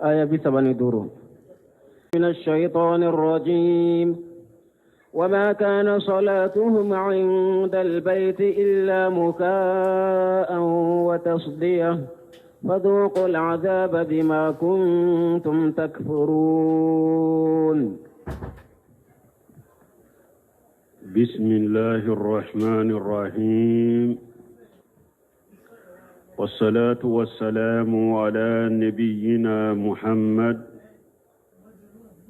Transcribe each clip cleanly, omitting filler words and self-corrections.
آية بسبن دورو من الشيطان الرجيم وما كان صلاتهم عند البيت إلا مكاء وتصدية فذوقوا العذاب بما كنتم تكفرون. بسم الله الرحمن الرحيم والصلاة والسلام على نبينا محمد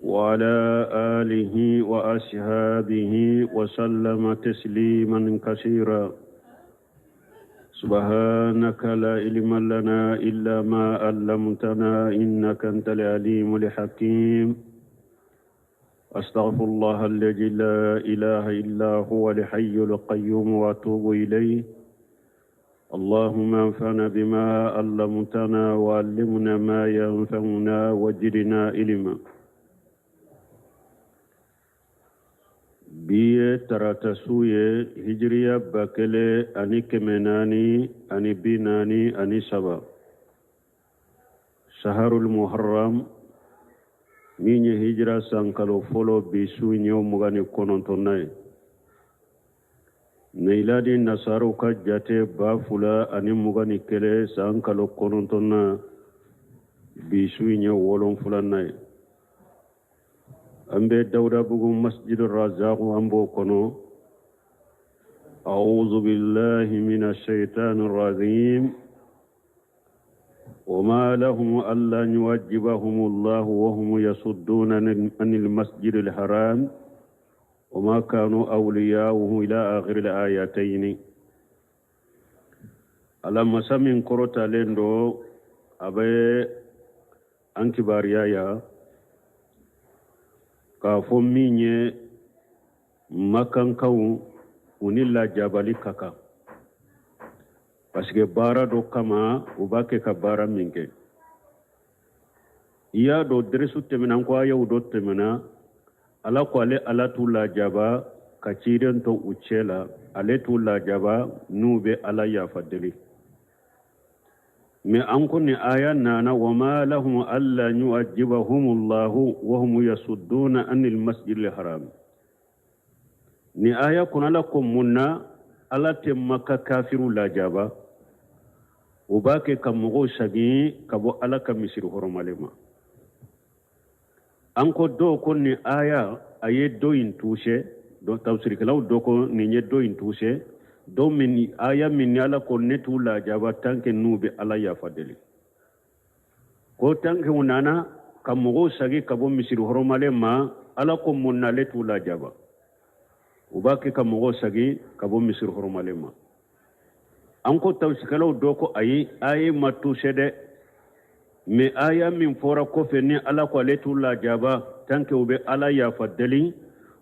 وعلى آله وأصحابه وسلم تسليما كثيرا. سبحانك لا علم لنا إلا ما علمتنا إنك أنت العليم الحكيم. أستغفر الله الذي لا إله إلا هو الحي القيوم وأتوب إليه. اللهم انفعنا بما علمتنا وعلمنا ما ينفعنا وزدنا علما. biye tarata suye hijriya bakele ani kemenani ani binani ani saba shaharul muharram minye hijra sankalo folo bisu nyo mugani konontonai neiladi nasaru ka jate bafula ani mugani kele sankalo konontonna bisu nyo wolon fulanai ambe dawda bugu masjidur razaq ambo kono. a'udhu billahi minash shaitanir rajim. وما لهم ألا يعذبهم الله وهم يصدون عن المسجد الحرام وما كانوا أولياؤه إلى آخر الآيتين. ألم سمين كروتا لندو أبي أنكباريايا كافو ميني مكان كون ونلا جبالي كاكا parce que bara do kama ubake ka bara minke iya do dresu temena ko ayo do temena ala ko ale ala tula jaba ka ciren to uchela ale tula jaba nube ala ya fadeli me an kunni aya nana wama lahum alla yu'ajibahumullahu wa hum yasudduna anil masjidil haram ni aya kunala ko munna ala temaka kafiru la jaba ubake kamugo shagi kabo ala kamisir horomalema anko do konni aya aye do in touche do tawsir kalaw do ko ni nye do in touche do min aya min ala ko netu la jaba tanke nube ala ya fadeli ko tanke unana kamugo shagi kabo misir horomalema ala ko munna letu la jaba ubake kamugo shagi kabo misir horomalema anko tawsikalaw doko ayi matu sede me aya min fora ko fenni ala ko letu la jaba tanke ube ala ya fadeli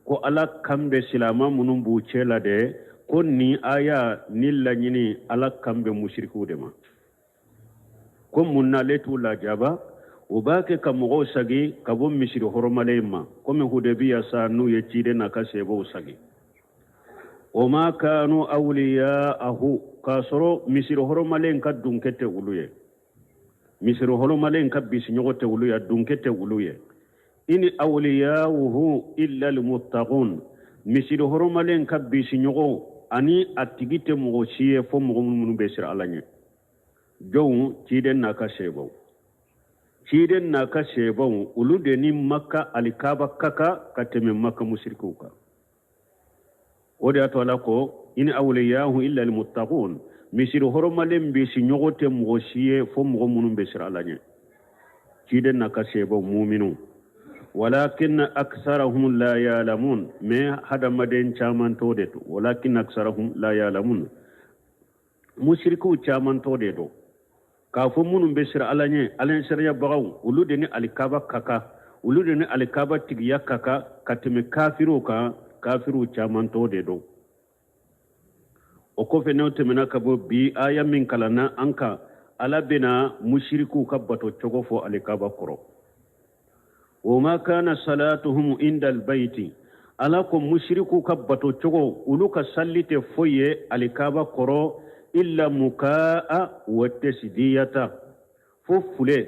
ko ala kambe silama munum bu cela de ko ni aya nilla nyini ala kambe mushriku de ma ko munna letu la jaba ubake kamugo sagi kabo misiri horomalema ko me hudebiya sa nu ye cide na kasebo sagi وما كانوا أولياءه كاسرو مصر هرمالين كدونكته ولويه مصر هرمالين كبيسنيوته ولويه دونكته ولويه إن أولياءه إلا المتقون مصر هرمالين كبيسنيو أني أتيجت مغشية فمغمون بسر علاني جو تيدن ناكاشيبو تيدن ناكاشيبو ولودني مكة الكابا كاكا كتم مكة مشركوكا ودي أتوالكو إن أولياءه إلا المتقون مصر هرمالين بيسنيوته مغشية فمغمون بسر علاني تيدن ناكاشيبو مؤمنون ولكن أكثرهم لا يعلمون ما هذا مدين شامان تودتو ولكن أكثرهم لا يعلمون مشركو شامان تودتو كافمون بسر علاني علان سريا بغاو ولودني الكابا كاكا ولودني الكابا تيجيا كاكا كتم كافروكا كافرو شامان تودتو okofe ne temena kabo bi aya min kalana anka ala bena mushriku kabbato chogofo alikaba koro وما كان صلاتهم عند البيت ألاكم مشركو كبتو تشغو ولوكا سلت فوي الكابا كرو إلا مكاء والتسدية ففلي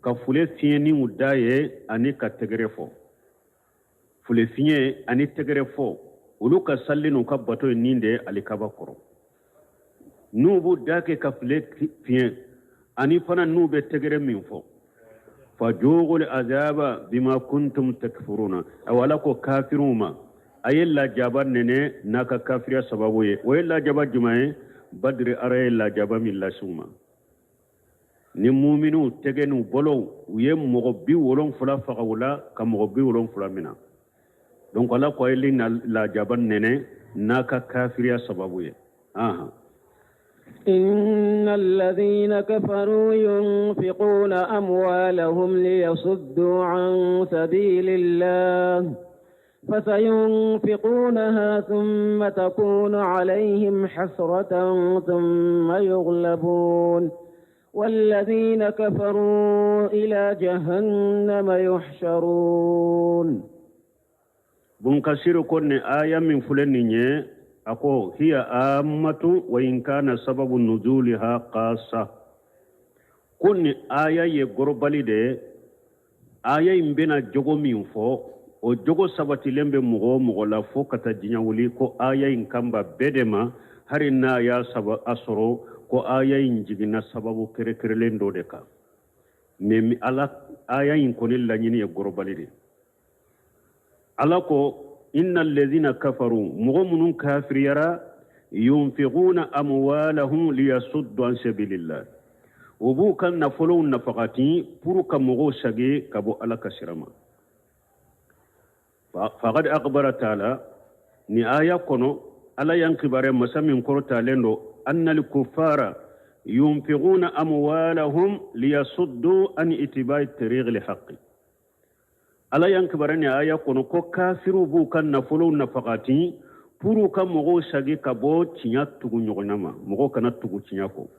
ka fule fiɲɛni u da ye ani ka tɛgɛrɛ fɔ fule fiɲɛ ani tɛgɛrɛ fɔ olu ka salli n'u ka bato ye nin de alikaba kɔrɔ n'u b'u da kɛ ka fule fiɲɛ ani fana n'u bɛ tɛgɛrɛ min fɔ fajuqul azaba bima kuntum takfuruna awala ko kafirun ma aye lajaba nene naka kafiriya sababu ye o ye lajaba jumɛn ye badri ara ye lajaba min las'u ma ni muminu tɛgɛ n'u bolow u ye mɔgɔ 70 faga u la ka mɔgɔ 70 mina donc ala ko aye lajaba nene naka kafiriya sababu ye إن الذين كفروا ينفقون أموالهم ليصدوا عن سبيل الله فسينفقونها ثم تكون عليهم حسرة ثم يغلبون والذين كفروا إلى جهنم يحشرون بنكسر كن آية من فلنية أكو هي آمة وإن كان سبب نزولها قاسة كن آية يغربالي دي آية يمبنا جوغو مينفو o jogo sabatilen be mogo la fo kata jinya wuli ko aya in kamba bedema hari na ya saba asoro ko aya in jigina sababu kere do de ka me ala aya in konil la nyini e gorobalide ala ko innal ladhina kafaru mogo munun kafiriyara yunfiquna amwalahum liyasuddu an sabilillah ubu kan nafulu nafaqati puru ka mogo sage kabo ala kasirama فقد أخبر تعالى ni aya kono ala yankibare masamin korta lendo anna al-kuffara yunfiquna amwalahum liyasuddu an itibai tariq al-haqq ala yankibare ni aya kono ko kafiru bu kan nafulu nafaqati puru ka mogo sagi kabo cinya tugu nyogonama mogo kana tugu cinya ko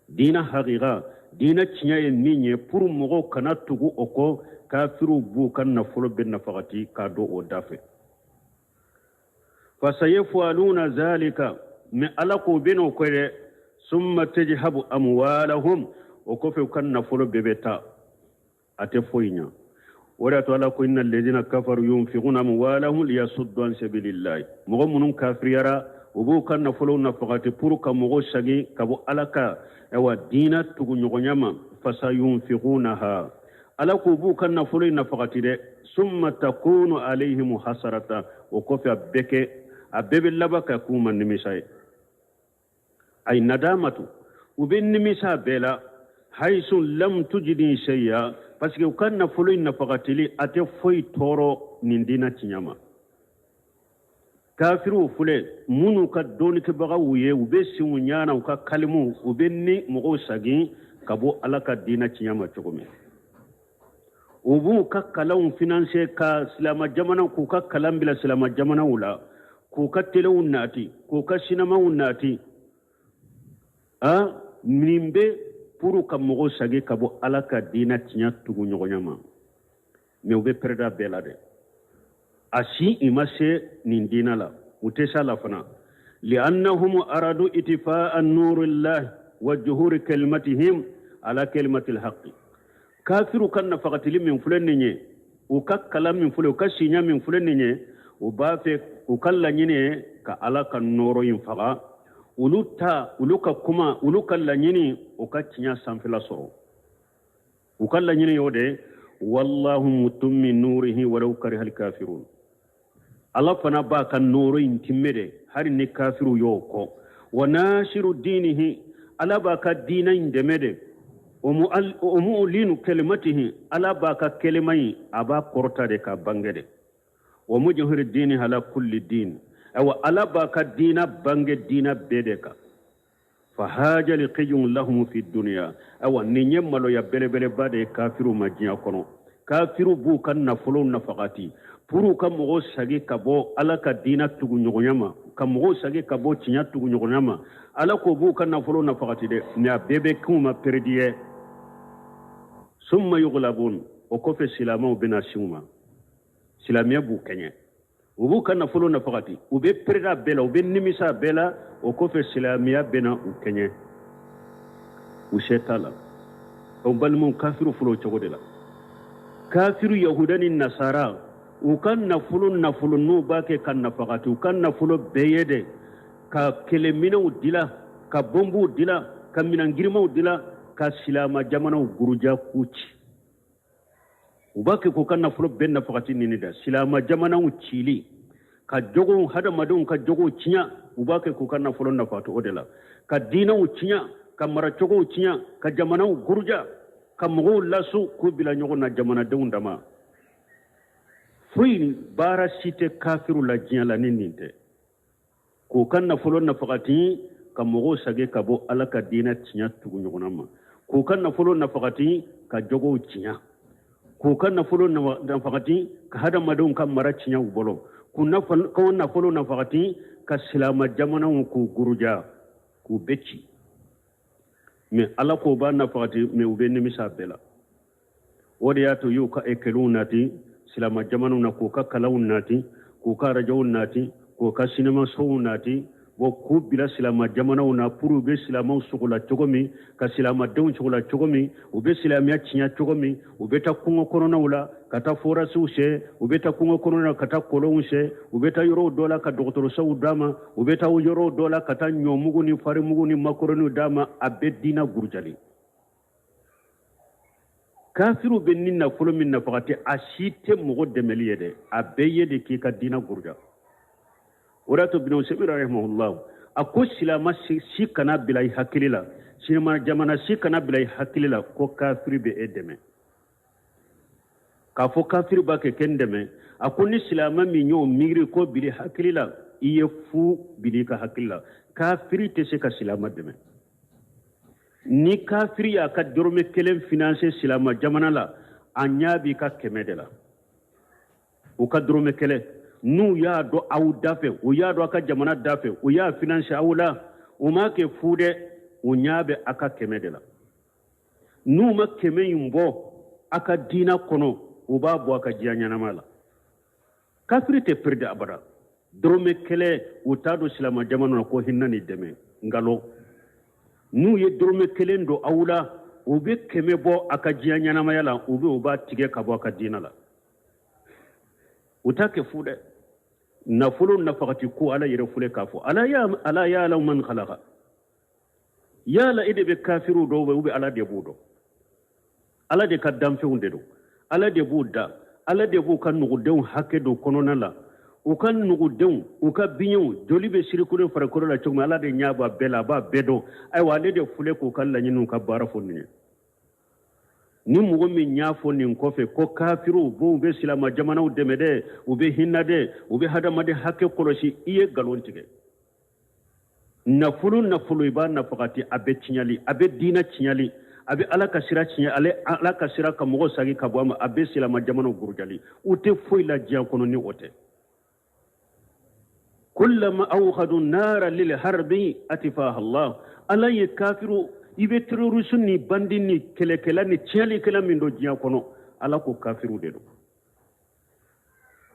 dina haqiqa dina cinya en minye puru mogo kana tugu oko kafiru bu kan nafulu bin nafaqati kado o dafe fasayafaluna zalika min alaqu binu kore summa tajhabu amwalahum o ko fe kan nafulu bebeta ate foyinya wala to ala ko innal ladina kafaru yunfiquna amwalahum liyasuddu an sabilillah mogo munun kafiriyara ubu kan nafulu nafaqati pour ka mogo sagi kabo alaka ewa dina tugu nyogonyama fasayunfiqunaha ala ko bu kan nafulu nafaqati de summa takunu alayhim hasarata o ko fe beke abebe labaka kuma nimisay ay nadamatu ubin nimisa bela haythu lam tujidi shay'a parce que kan nafulu nafaqati ate foy toro nindina tinyama kafiru fule munu ka doni ke baga wuye ube simunyana uka kalimu ubenni mogo sagi kabo alaka dina tinyama chogome ubu ka kalam finance ka islama jamana ku ka kalam bila islama jamana wula ku ka telewun nati ku ka sinama nati nimbe puru ka mogo sagi kabo alaka dina tinya tugu nyogonyama me ube perda belade asi imase nindina la utesa la fana li'annahum aradu itfa'a nurillah wa juhur kalimatihim ala kalimatil haqq kafiru kan nafaqati min fulanniye u ka kalam min fulo ka sinya min fulanniye u ba fe u kala nyine ka ala kan noro yin faga uluka kuma uluka la nyini u ka tinya sanfila soro u kala nyine yode wallahu mutummi nurihi walau karihal kafirun Allah fana ba kan noro intimede har ni kafiru yoko wa nashiru dinihi ala ba ka dina indemede o mu'linu kalimatihi ala ba ka kalimai aba korta de ka bangede wa mujahir dini ala kulli din aw ala ba ka dina bange dina bedeka fa haja liqiyun lahum fi dunya aw ni nyemmalo ya belebele bade kafiru majiya kono kafiru bu kan nafulu nafaqati puru ka mogo sagi kabo ala ka dina tugu nyogonyama ka mogo sagi kabo tinya tugu nyogonyama ala ko bu kan nafulu nafaqati de na bebe kuma perdiye summa yughlabun o ko fe silama bina shuma silamiya bu kenye ubu kan nafulu nafaqati ube perda bela ube nimisa bela o ko fe silamiya bina u kenye u shetala on balmon kafiru fulo chogodela kafiru yahudani nasara ukan nafulu no bake kan nafaqati ukan nafulo beyede ka kelemina udila ka bombu udila ka minangirma udila ka silama jamana guruja kuci ubake ko kan nafulo ben nafaqati ninida silama jamana ucili ka jogo hada madon ka jogo cinya ubake ko kan nafulo nafatu odela ka dina ucinya ka mara chogo ucinya ka jamana guruja ka mogo lasu ko bila nyogo na jamana dawndama fuini bara site kafiru la jinya la ninte ko kan nafulo nafaqati ka mogo sage ka bo ala ka dina cinya tugu nyogonama ko kan nafulo nafaqati ka jogo cinya ko kan nafulo nafaqati ka hada madon ka mara cinya ubolo ko nafulo nafaqati ka silama jamana ko guruja ko becci mais ala ko ba nafaqati mais ube nimisa bela wodi yato yu ka ekelunati silama jamanu na ko ka kalawunati ko ka rajawunati ko ka sinema sowunati wo ku bila silama jamanu na puru be silama sugula chogomi ka silama deun sugula chogomi ube silama cinya chogomi ube ta kungo korona wala kata fora suuse ube ta kungo korona kata kolonse ube ta yoro dola ka doktor sawudama ube ta yoro dola kata nyomugu ni farimugu ni makoroni dama abedina gurjali kafiru benina fulo min nafaqati ashite mugo demeli yede abeye de ki ka dina gurja وراتو بن سمير رحمه الله أكو سلامة سيكنا بلاي حكيلا سيما جمانا سيكنا بلاي حكيلا كو كافر بإدمه كافو كافر باك كندمه أكو نسلامة مينيو ميري كو بلاي حكيلا يفو بلاي كحكيلا كافر تسيكا سلامة دمه ni kafiri ya ka dorome kelen finance silama jamana la anya bi ka kemedela o ka dorome kelen nu ya do aw dafe o ya do aka jamana dafe o ya finance awla o ma ke fude o nyabe aka kemedela nu ma keme yimbo aka dina kono o ba bo aka jianya na mala kafiri te perde abara dorome kele o tado silama jamana ko hinnani deme ngalo nu ye dorome kelen do awla o be keme bo aka jianya na mayala o be o ba tige ka bo aka dina la utake fude nafulu nafaqati ku ala yere fule kafo ala ya law man khalaqa ya la ide be kafiru do be ala de budo ala de kaddam feunde do ala de buda ala de bu kan nugu dew hakke do konona la o kan nugu dew o ka binyo joli be sirikure fara ko la chuma ala de nyaba bela ba bedo ay wale de fule ko kan la nyinu ka bara fonni ni mugo min nyafo nin kofe ko kafiru bo be silama jamana u demede u be hinnade u be hadamade hakke kolosi iye galontige nafulu iba nafaqati abe tinyali abe dina tinyali abe ala kasira tinyali ala kasira ka mugo sagi ka bo abe silama jamana gurjali ute foila jian kono ni ote kullama awkhadu nara lil harbi atifaha allah ala ye kafiru ibe terrorisme ni bandi ni kelekela ni tiali kala min do jiya kono ala ko kafiru de do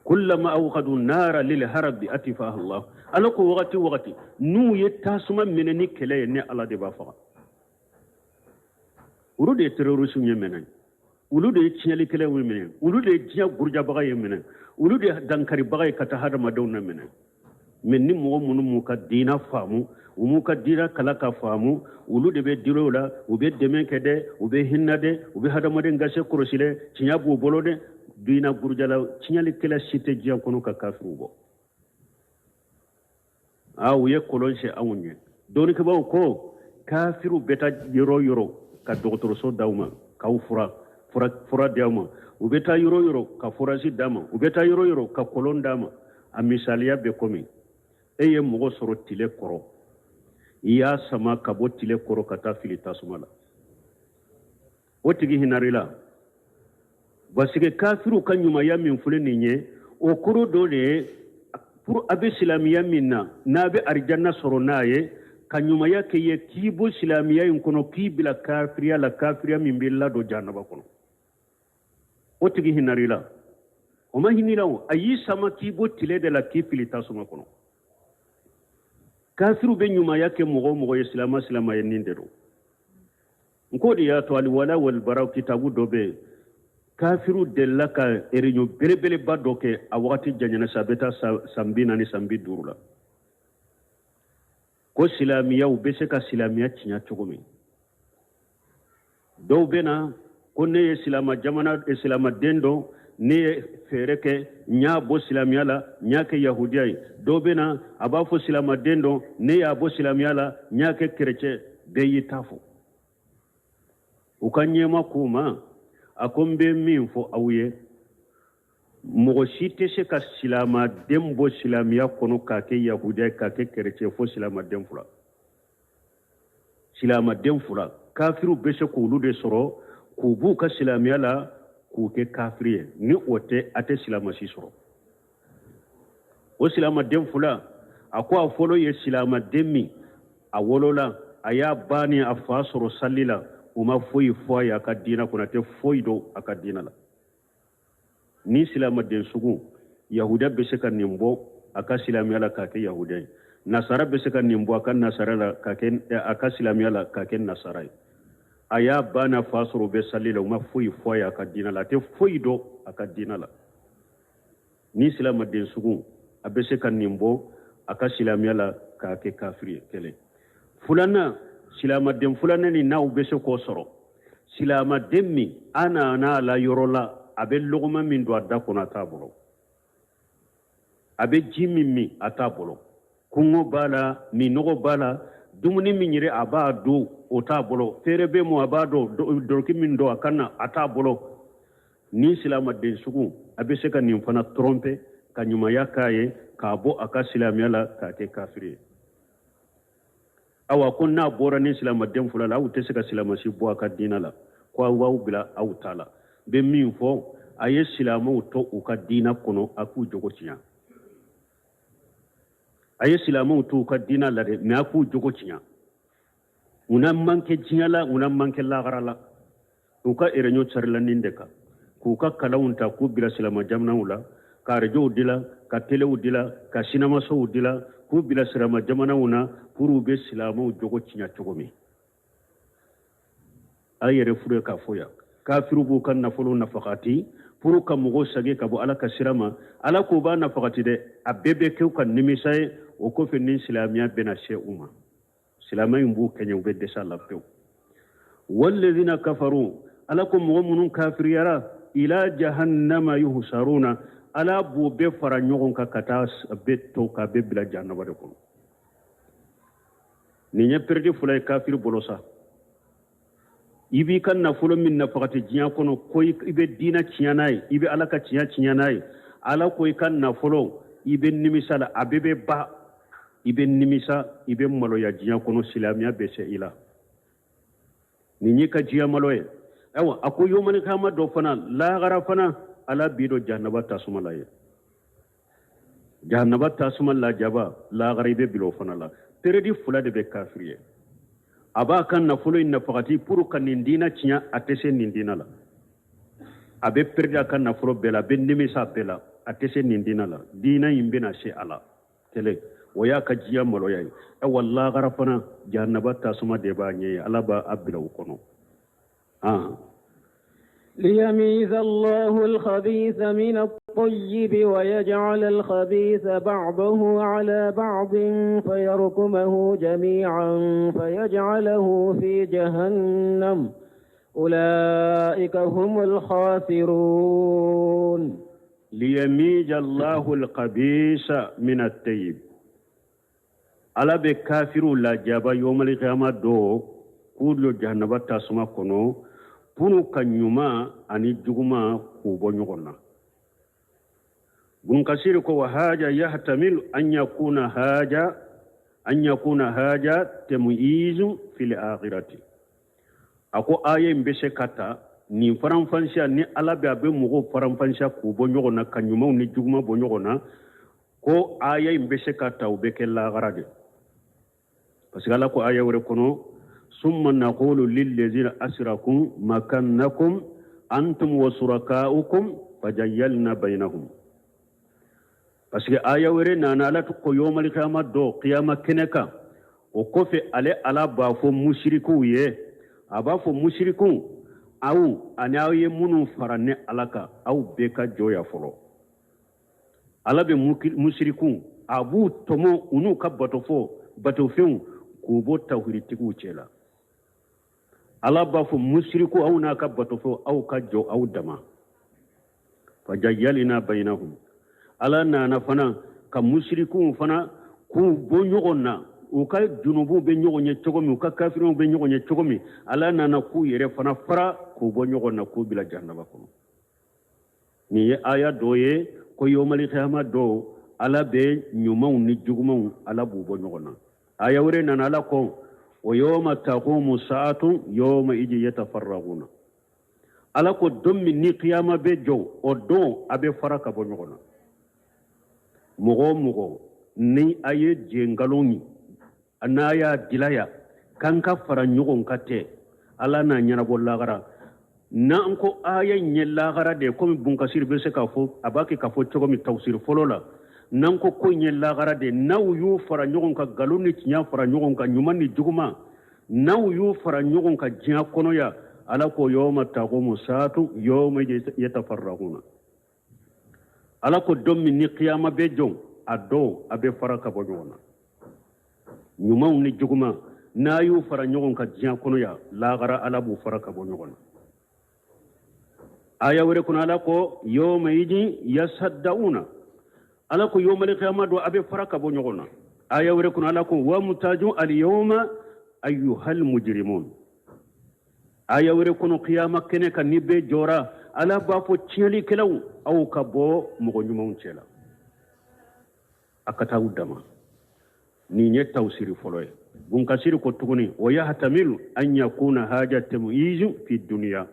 kullama awqadu nara lil harbi atifaha allah ala ko waqti nu yetasuma meneni kele ne ala de ba fa uru de terrorisme yemenen ulu de tiali kala wemenen ulu de jiya gurja baga yemenen ulu de dankari baga kata hada madawna menen men ni mo munu mu ka dina famu umu ka dira kala ka famu ulu de be dirola ube demen kede ube hinnade ube hadamade ngase korosile cinya bu bolode dina gurjala cinyali kala site jian kono ka kafiru bo awu ye kolonse awunye doni ke baw ko kafiru beta yoro ka doktor so dawma ka fura dawma ube ta yoro ka furasi dama ube ta yoro ka kolon dama a misaliya be komi eye mogo soro tile koro iya sama kabo tile koro kata fili tasumala otigi hinarila basike kafiru kanyuma ya min fule ninye o koro dole pour abe silamiya minna nabe arjanna soro naye kanyuma ya keye kibo silamiya inkono kibila kafiriya la kafiriya min billa do jannaba kono otigi hinarila o ma hinila ayi sama kibo tile de la kifili tasuma kono kafiru be nyuma yake mogo ye silama ye nindero nkodi ya to alwala wal bara kitabu dobe kafiru della ka erinyo belebele badoke a wakati janyana sabeta sambina ni sambi durula ko silamiya u bese ka silamiya tinya cogomi do bena ko ne silama jamana silama dendo ne fereke nya bo silamiya la nya ke yahudiya do bena aba fo silama dendo ne ya bo silamiya la nya ke kerece beyi tafu ukanyema kuma akombe min fo awye mogo si te se ka silama den bo silamiya kono ka ke yahudiya ka ke kerece fo silama den fula kafiru be se k'olu de sɔrɔ k'u b'u ka silamiya la k'u kɛ kafiri ye ni o tɛ a tɛ silamasi sɔrɔ o silamaden fula a ko a fɔlɔ ye silamaden min a wolola a y'a ba ni a fa sɔrɔ sali la o ma foyi fɔ a ye a ka diina kɔnɔ a tɛ foyi dɔn a ka diina la ni silamaden sugu yahudiya bɛ se ka nin bɔ a ka silamiya la k'a kɛ yahudiya ye nasara bɛ se ka nin bɔ a ka nasara la k'a kɛ a ka silamiya la k'a kɛ nasara ye a y'a ba n'a fa sɔrɔ o bɛ sali la o ma foyi fɔ a ye a ka diina la a tɛ foyi dɔn a ka diina la ni silamaden sugu a bɛ se ka nin bɔ a ka silamiya la k'a kɛ kafiri ye kelen filanan silamaden filanan ni n'aw bɛ se k'o sɔrɔ silamaden min a nana a la yɔrɔ la a bɛ lɔgɔma min don a da kɔnɔ a t'a bolo a bɛ ji min min a t'a bolo kɔngɔ b'a la minɔgɔ b'a la dumuni min yɛrɛ a b'a don o t'a bolo feere bɛ mu a b'a dɔn dɔrɔki min don a ka na a t'a bolo ni silamaden sugu a bɛ se ka nin fana trompe ka ɲumanya k'a ye k'a bɔ a ka silamiya la k'a kɛ kafiri ye awa ko n'a bɔra ni silamaden fila la aw tɛ se ka silamasi bɔ a ka diina la ko aw b'aw bila aw ta la bɛ min fɔ a ye silamaw to u ka diina kɔnɔ a k'u jogo tiɲɛ a ye silamaw to u ka diina la dɛ mɛ a k'u jogo tiɲɛ una man kɛ diɲɛ la una man kɛ lahara la u ka ereɲo carila nin de kan k'u ka kalanw ta k'u bila silama jamanaw la ka arajow dila ka telew dila ka sinamasow dila k'u bila silama jamanaw na pour u bɛ silamaw jogo tiɲɛ cogo min a yɛrɛ furu ye k'a fɔ yan kafiru b'u ka nafolo nafakati pour ka mɔgɔw sagi ka bɔ ala ka sira ma ala k'u b'a nafakati dɛ a bɛɛ bɛ kɛ u ka nimisa ye o kɔfɛ ni silamiya bɛna se u ma silamayi b'u kɛɲɛ u bɛ dɛsɛ a la pewu walladhina kafaru ala ko mɔgɔ minnu kafiriyara ila jahannama yuhsaruna ala b'u bɛɛ fara ɲɔgɔn kan ka taa bɛɛ to k'a bɛɛ bila jahanama de kɔnɔ nin ye perdi fula ye kafiri bolo sa i b'i ka nafolo min nafakati diɲɛ kɔnɔ ko i bɛ diina tiɲɛ n'a ye i bɛ ala ka tiɲɛ tiɲɛ n'a ye ala ko i ka nafolo i bɛ nimisa la a bɛɛ bɛ ba i bɛ nimisa i bɛ maloya diɲɛ kɔnɔ silamiya bɛ se i la nin y'i ka diɲɛ malo ye ayiwa a ko yomanikama dɔ fana lahara fana ala b'i dɔ jahanaba tasuma la ye jahanaba tasuma lajaba lahara i bɛ bila o fana la peredi fula de bɛ kafiri ye a b'a ka nafolo in nafakati pour ka nin diina tiɲɛ a tɛ se nin diina la a bɛ peredi a ka nafolo bɛɛ la a bɛ nimisa a bɛɛ la a tɛ se nin diina la diina in bɛna se a la kelen o y'a ka diɲɛ maloya ye ayiwa lahara fana jahanaba tasuma de b'a ɲɛ ye ala b'a bila o kɔnɔ ليميز الله الخبيث من الطيب ويجعل الخبيث بعضه على بعض فيركمه جميعا فيجعله في جهنم أولئك هم الخاسرون ليميز الله الخبيث من الطيب على بكافر لا جاب يوم القيامة دو كل جهنم تسمى كنو punu ka ɲuma ani juguma k'u bɔ ɲɔgɔn na Ibn Kasir ko wa haja yahtamilu an yakuna haja tamyizu fil akhirati ako aya in bɛ se ka ta nin faranfasiya ni ala bɛ a bɛ mɔgɔw faranfasiya k'u bɔ ɲɔgɔn na ka ɲumanw ni juguma bɔ ɲɔgɔn na ko aya in bɛ se ka ta u bɛ kɛ lahara de parce que ala ko aya wɛrɛ kɔnɔ ثم نقول للذين أشركوا مكانكم أنتم وشركاؤكم فجعلنا بينهم parce que aya wɛrɛ nana ala ko yawmal qiyamah do qiyamah keneka o kɔfɛ ale ala b'a fɔ mushrikuw ye aba fo mushrikun aw anaye munu faranne alaka aw beka joya folo ala be mushrikun abu tomo unu ka bato fen ko bo tawhiditiku cela ala ba fo mushriku aw na ka bato fo aw ka jo aw dama fajayyalina bainahum ala na fana ka mushrikun fana ku bo nyogonna u ka junubu be nyogonye cogomi u ka kafiru be nyogonye cogomi ala na ku yere fana fara ku bo nyogonna ku bila jahannama kono ni ye aya doye ko yomali khiyama do ala be nyumaw ni jugumaw ala bu bo nyogonna aya wure nana ala ko wa yawma taqumu sa'atu yawma iji yatafarraguna ala ko dommi ni qiyama be jo o do abe faraka bo nyogona mugo ni aye jengaloni anaya dilaya kanka fara nyogon kate ala na nyana bo lagara na ko aya nyella gara de ko bunkasir be se ka fo abaki ka fo chogo mi tawsir folola nan ko nyella gara de naw yu fara nyogon ka galoni tinya fara nyogon ka nyumani juguma naw yu fara nyogon ka jiya kono ya ala ko yawma taqumu saatu yawma yatafarraguna ala ko dommi ni qiyama be jong ado abe faraka bo nyona nyumaw ni juguma na yu fara nyogon ka jiya kono ya lagara ala bu faraka bo nyona aya wure kuna ala ko yawma yasaddauna ala ko yawmal qiyamah do abe faraka bo nyona aya wure kuna ala ko wa mutaju al yawma ayyuhal mujrimun aya wure kuno qiyama kene kan ni be jora ala ba fo cieli kelaw aw ka bo mo nyumon cela akata udama ni nye tawsiri foloye bun kasiri ko tuguni wa yahtamilu an yakuna hajatu izu fi dunya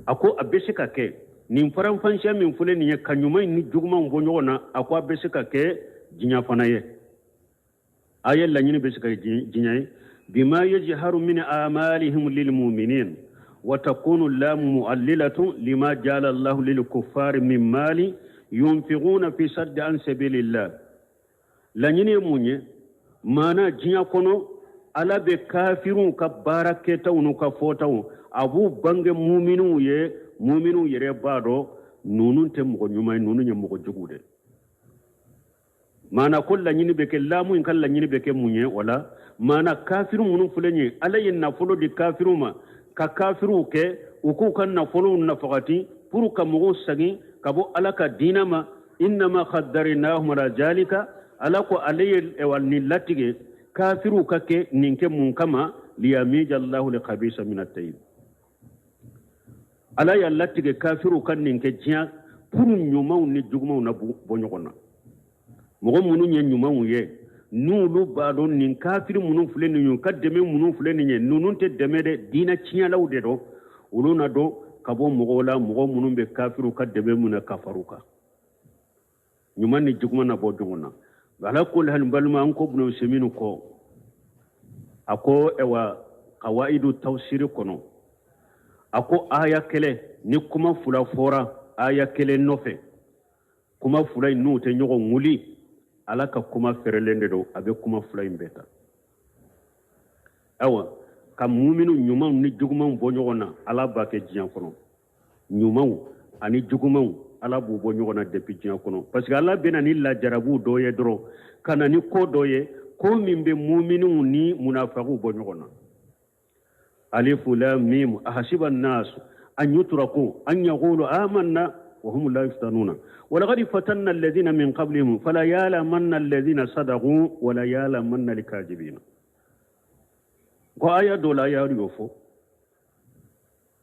ako abesika ke nin faran fansha min fule ni kanyumai ni juguma bo nyona ako abesika ke jinya fanaye ayel la nyini besika jinya bima yajharu min amalihim lil mu'minin wa takunu lam mu'allilatu lima jala Allah lil kuffar min mali yunfiquna fi sadd an sabilillah la nyini munye mana jinya kono ala be kafirun ka baraketa unu ka fotawu abu bange mu'minu yere bado nunun te mo nyumay nunu nyam mo jugude mana kullu nyini be ke lamu in kala nyini be ke munye wala mana kafiru munun fulenye alayin na folo di kafiruma ka kafiru ke uku kan na folo na faqati puru ka mo sagi kabo alaka dinama inma khaddarnahum ala jalika alako alayil wal nilatige kafiru kake ninke mun kama liyamija Allahu li khabisa min at-tayyib ala ya latige kafiru kan ninke jiya puru nyumaw ni jugmaw na bonyogona mo munu nye nyumaw ye nulu bado nin kafiru munu fuleni nyu kademe munu fuleni nye nunun te demede dina ciya lawde do uluna do kabo mogola mogo munu be kafiru kademe muna kafaruka nyumani jugma na bodongona ala kul hal balma an ko ibn seminu ko ako ewa qawaidu tawsir kono ako aya kele ni kuma fula fora aya kele nofe kuma fula nu te nyogo nguli alaka kuma ferelende do abe kuma fula imbeta awa kam mu'minu nyuma ni juguma bo nyogona ala ba ke jiyan kono nyuma ani juguma ala bu bo nyogona depuis jiyan kono parce que ala bena ni la jarabu do ye dro kana ni ko do ye ko mimbe mu'minu ni munafiqu bo nyogona alif lam mim ahasiba an-nas an yutraku an yaqulu amanna wa hum la yuftanuna wa laqad fatanna alladhina min qablihim fala ya'lamanna alladhina sadaqu wa la ya'lamanna al-kadhibin ko aya do la ya rifo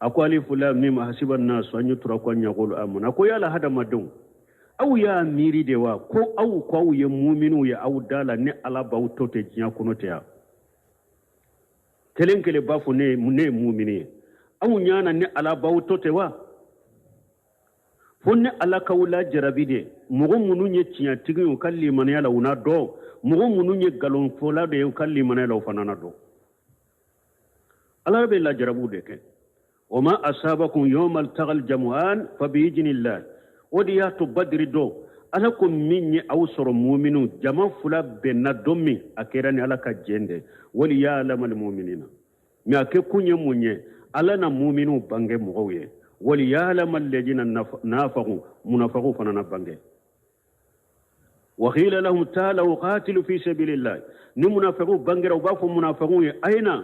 ako alif lam mim ahasiba an-nas an yutraku an yaqulu amanna ko yala hada madun aw ya miri dewa ko aw ko ye mu'minu ya aw dala ne ala bawtote jiya kunote ya kelen kele bafo ne mu'mini aw nyana ne ala bawtote wa fonne ala kawla jarabide mugo munu nye tiya tigu kalli man yala una do mugo munu nye galon fola de kalli man yala fanana do ala be la jarabude ke wama asabakum yawmal tagal jam'an fa bi idnillah ودياتو بدر دو ألاكم مني أوصر مؤمنون جمع فلا بنا دومي أكيراني ألاك جند وليعلم المؤمنين mi ake kunye munye ala na mu'minu bange mugawiye wali ya'lamu alladhina nafaqu munafiqu fanana bange wa qila lahum ta'alu qatilu fi sabilillah ni munafiqu bange raw ba fu munafiqu aina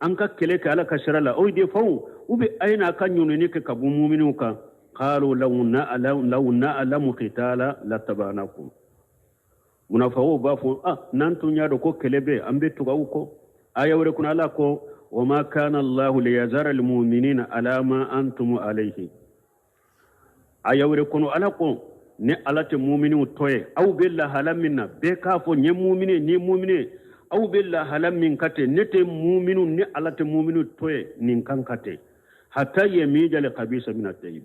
anka kele ka ala kashrala o de faw ubi aina kan yununi ka kabu mu'minu ka qalu law na'lamu qitala latabanakum munafiqu ba fu nan tunya do ko kelebe ambe tuga uko aya wore kuna ala ko وما كان الله ليذر المؤمنين على ما أنتم عليه أيوري كونوا ألاكم ne alate mu'minu toye aw billa halam minna be ka fo nye mu'mine ni mu'mine aw billa halam min kate nete mu'minu ne alate mu'minu toye nin kan kate hatta yemija li khabisa min at-tayyib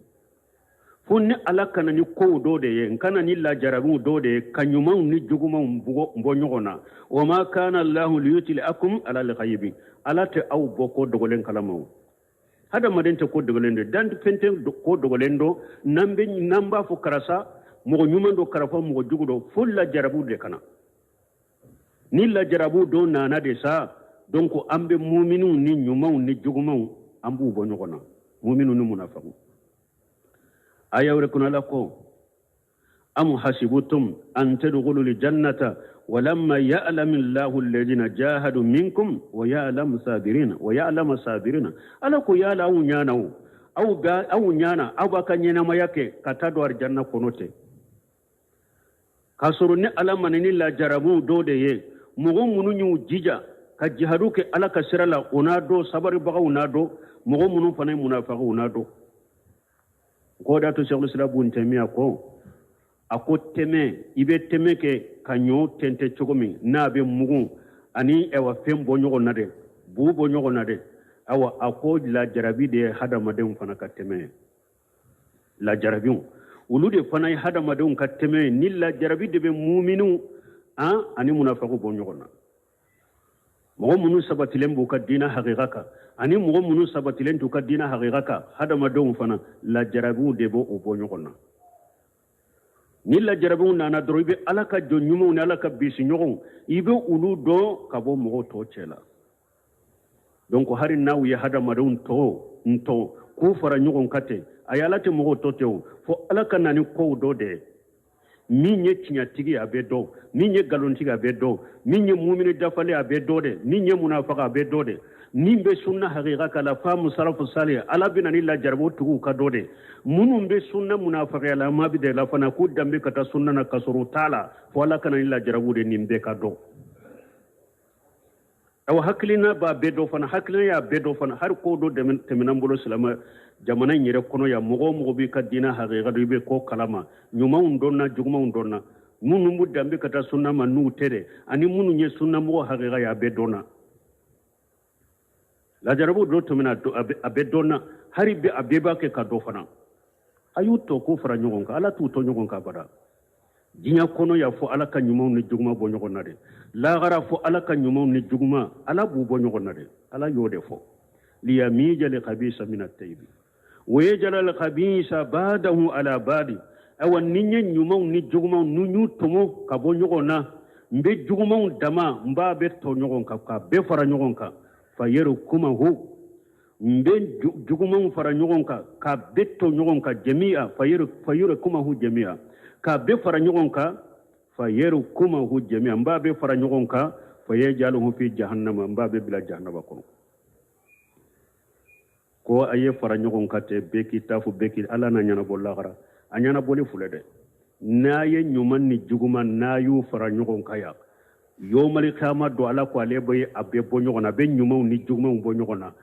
fo ne alaka na ni ko do de ye kana ni la jarabu do de kanyuma ni juguma mbo nyogona wa ma kana Allah liyutil akum ala al-ghaibi alate aw boko dogolen kalamaw hada madente ko dogolendo dan fente ko dogolendo nambe namba fo karasa mo nyumando karafa mo jugudo fulla jarabu de kana ni la jarabu do nana de sa donc ambe mu'minu ni nyumaw ni jugumaw ambu bo nyogona mu'minu ni munafiqu ayawre kuna lako am hasibutum an tadkhulul jannata ولما يعلم الله الذين جاهدوا منكم ويعلم صابرين ويعلم صابرين alako yala au nyana au nyana au bakanyena mayake katado arjanna konote kasuru ne alama ni la jarabu dode ye mugo mununyu jija ka jihaduke alaka sirala onado sabari baga onado mugo munun fanay munafiqu onado ko da to Sheikhul Islam Ibn Taymiyyah ko ako teme ibe teme ke kanyo tente chogomi na be mugun ani ewa fem bonyogo nade bu bonyogo nade awa ako la jarabi de hada madem fana ka teme la jarabi ulu de fana hada madem ka teme ni la jarabi de be mu'minu ani munafiqu bonyogo na mo munu sabatilen bu ka dina haqiqaka ani mo munu sabatilen tu ka dina haqiqaka hada madem fana la jarabi de bo bonyogo na ni la jarabu nana dorobe alaka jonyumu ni alaka bisi nyogon ibe ulu do kabo mo to chela donc hari nawu ya hada madun to nto ku fara nyogon kate ayala te mo to tew fo alaka nani ko do de mi nye tinya tigi abedo mi nye galon tigi abedo mi nye mu'minu dafale abedo de mi nye munafiqa abedo de nimbe sunna haqiqa kala famu salafu salih ala binani la jarbo tugu ka dode munum be sunna munafiqa la ma bi de la fana ku dambe kata sunna na kasuru tala wala kana la jarbo de nimbe ka do aw haklina ba bedo fana haklina ya bedo fana har ko do de teminan bolo salama jamana nyere kono ya mugo bi ka dina haqiqa do be ko kalama nyuma undonna juguma undonna munu mu dambe kata sunna ma nu tere ani munu nye sunna mugo haqiqa ya bedona la jarabu do to mina abedona hari be abeba ke ka do fana ayuto ko fara nyogon ka ala tu to nyogon ka bada jinya kono ya fo ala ka nyumo ni juguma bo nyogon na de la gara fo ala ka nyumo ni juguma ala bu bo nyogon na de ala yode fo li yamija li khabisa min at-tayyib wa yajala al khabisa badahu ala badi awan ninye nyumo ni juguma nu tomo ka bo nyogon na mbe juguma dama mba be to nyogon ka be fara nyogon ka fayeru kuma hu mbe juguman fara nyogon ka betto nyogon ka jami'a fayeru kuma hu jami'a ka be fara nyogon ka fayeru kuma hu jami'a mba be fara nyogon ka fayejaluhu fi jahannama mba be bila jahannama kono ko aye fara nyogon ka te beki tafu beki ala na nyana bollaghara anyana boli fulede naye nyuman ni juguman nayu fara nyogon ka ya yomali kama do ala ko ale boy abe bonyogona be nyumaw ni jugmaw bonyogona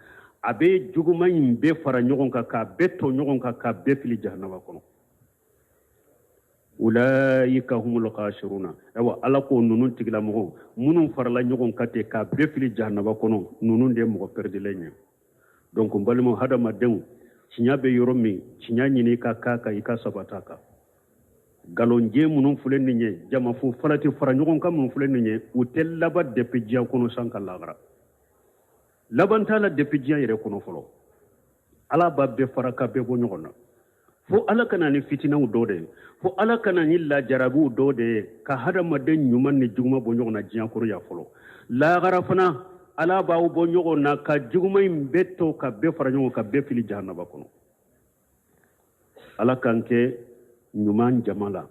abe juguma be fara nyogon ka beto nyogon ka be fili jahannama kono ulaika humul khashiruna awa ala ko nunun tigla mo munun farla nyogon kate ka be fili jahannama kono nunun de mo perdilenya donc mbalimo hada madem cinya be yoromi cinya nyini ka ika sabataka galonje munun fulen ni jama fu falati fara nyogon kam munun fulen ni utel laba de pejia kono sanka lagara laban tala de pejia yere kono folo ala babbe faraka be bo nyogona fo ala kana ni fitina dode fo ala kana ni la jarabu dode ka hada maden nyuman ni juma bo nyogona jiya ko ya folo lagara fana ala ba bo nyogo na ka jugumay mbetto ka be faranyo ka be fili jahannaba kono ala kanke nyuman jamala